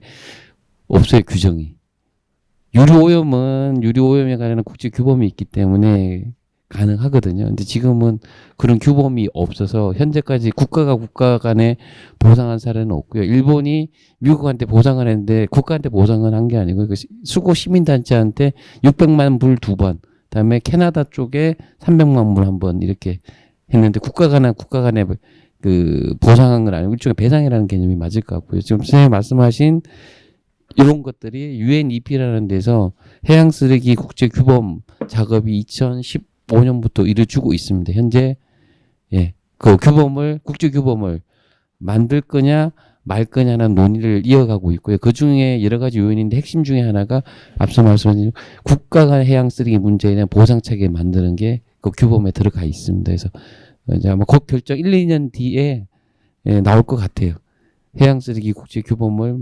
없어요 규정이. 유류오염에 관한 국제 규범이 있기 때문에 가능하거든요. 근데 지금은 그런 규범이 없어서 현재까지 국가 간에 보상한 사례는 없고요. 일본이 미국한테 보상을 했는데 국가한테 보상을 한 게 아니고 수고 시민단체한테 600만 불 2번, 그다음에 캐나다 쪽에 300만 불 1번 이렇게 했는데 국가 간의 그 보상한 건 아니고 일종의 배상이라는 개념이 맞을 것 같고요. 지금 선생님 말씀하신 이런 것들이 UNEP라는 데서 해양 쓰레기 국제 규범 작업이 2015년부터 이루어지고 있습니다. 현재 그 국제 규범을 만들 거냐 말 거냐는 논의를 이어가고 있고요. 그 중에 여러 가지 요인인데 핵심 중에 하나가 앞서 말씀하신 국가가 해양 쓰레기 문제에 대한 보상 체계 만드는 게 그 규범에 들어가 있습니다. 그래서 이제 아마 곧 결정 1, 2년 뒤에 나올 것 같아요. 해양 쓰레기 국제 규범을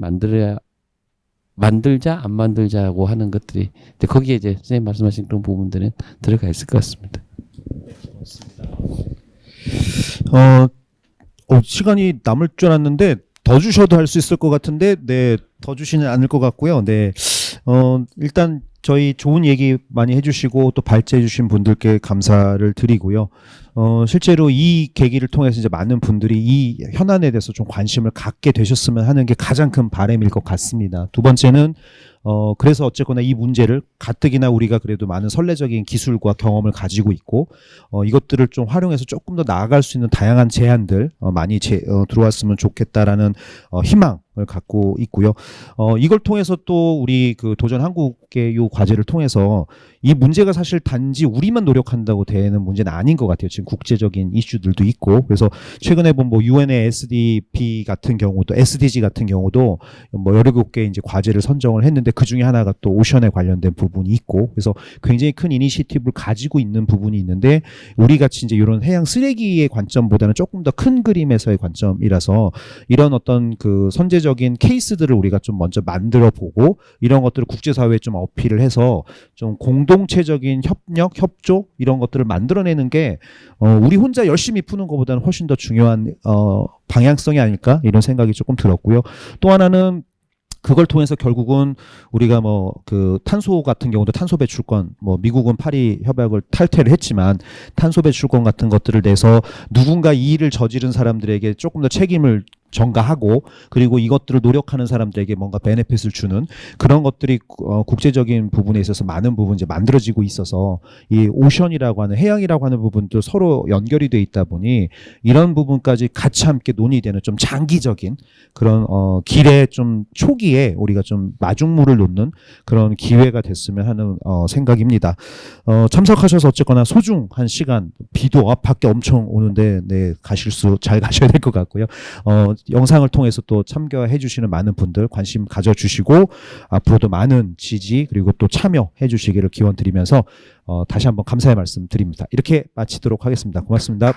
만들자 안 만들자고 하는 것들이 근데 거기에 이제 선생님 말씀하신 그런 부분들은 들어가 있을 것 같습니다. 시간이 남을 줄 알았는데 더 주셔도 할 수 있을 것 같은데 네, 더 주시는 않을 것 같고요. 네. 일단 저희 좋은 얘기 많이 해주시고 또 발제해 주신 분들께 감사를 드리고요. 실제로 이 계기를 통해서 이제 많은 분들이 이 현안에 대해서 좀 관심을 갖게 되셨으면 하는 게 가장 큰 바람일 것 같습니다. 두 번째는 그래서 어쨌거나 이 문제를 가뜩이나 우리가 그래도 많은 선례적인 기술과 경험을 가지고 있고 이것들을 좀 활용해서 조금 더 나아갈 수 있는 다양한 제안들 많이 들어왔으면 좋겠다라는 희망을 갖고 있고요. 이걸 통해서 또 우리 그 도전 한국의 요 과제를 통해서 이 문제가 사실 단지 우리만 노력한다고 되는 문제는 아닌 것 같아요. 지금 국제적인 이슈들도 있고 그래서 최근에 본 뭐 UN의 SDP 같은 경우도 SDG 같은 경우도 뭐 17개 이제 과제를 선정을 했는데 그 중에 하나가 또 오션에 관련된 부분이 있고 그래서 굉장히 큰 이니시티브를 가지고 있는 부분이 있는데 우리 같이 이제 이런 해양 쓰레기의 관점보다는 조금 더 큰 그림에서의 관점이라서 이런 어떤 그 선제적인 케이스들을 우리가 좀 먼저 만들어 보고 이런 것들을 국제사회에 좀 어필을 해서 좀 공동체적인 협력, 협조 이런 것들을 만들어내는 게 우리 혼자 열심히 푸는 것보다는 훨씬 더 중요한 방향성이 아닐까 이런 생각이 조금 들었고요. 또 하나는 그걸 통해서 결국은 우리가 뭐 그 탄소 같은 경우도 탄소 배출권 뭐 미국은 파리 협약을 탈퇴를 했지만 탄소 배출권 같은 것들을 내서 누군가 이 일을 저지른 사람들에게 조금 더 책임을 전가하고 그리고 이것들을 노력하는 사람들에게 뭔가 베네핏을 주는 그런 것들이 국제적인 부분에 있어서 많은 부분 이제 만들어지고 있어서 이 오션이라고 하는 해양이라고 하는 부분도 서로 연결이 돼 있다 보니 이런 부분까지 같이 함께 논의되는 좀 장기적인 그런 길의 좀 초기에 우리가 좀 마중물을 놓는 그런 기회가 됐으면 하는 생각입니다. 참석하셔서 어쨌거나 소중한 시간 비도 밖에 엄청 오는데 네 가실 수 잘 가셔야 될 것 같고요. 영상을 통해서 또 참여해 주시는 많은 분들 관심 가져주시고 앞으로도 많은 지지 그리고 또 참여해 주시기를 기원 드리면서 다시 한번 감사의 말씀 드립니다. 이렇게 마치도록 하겠습니다. 고맙습니다.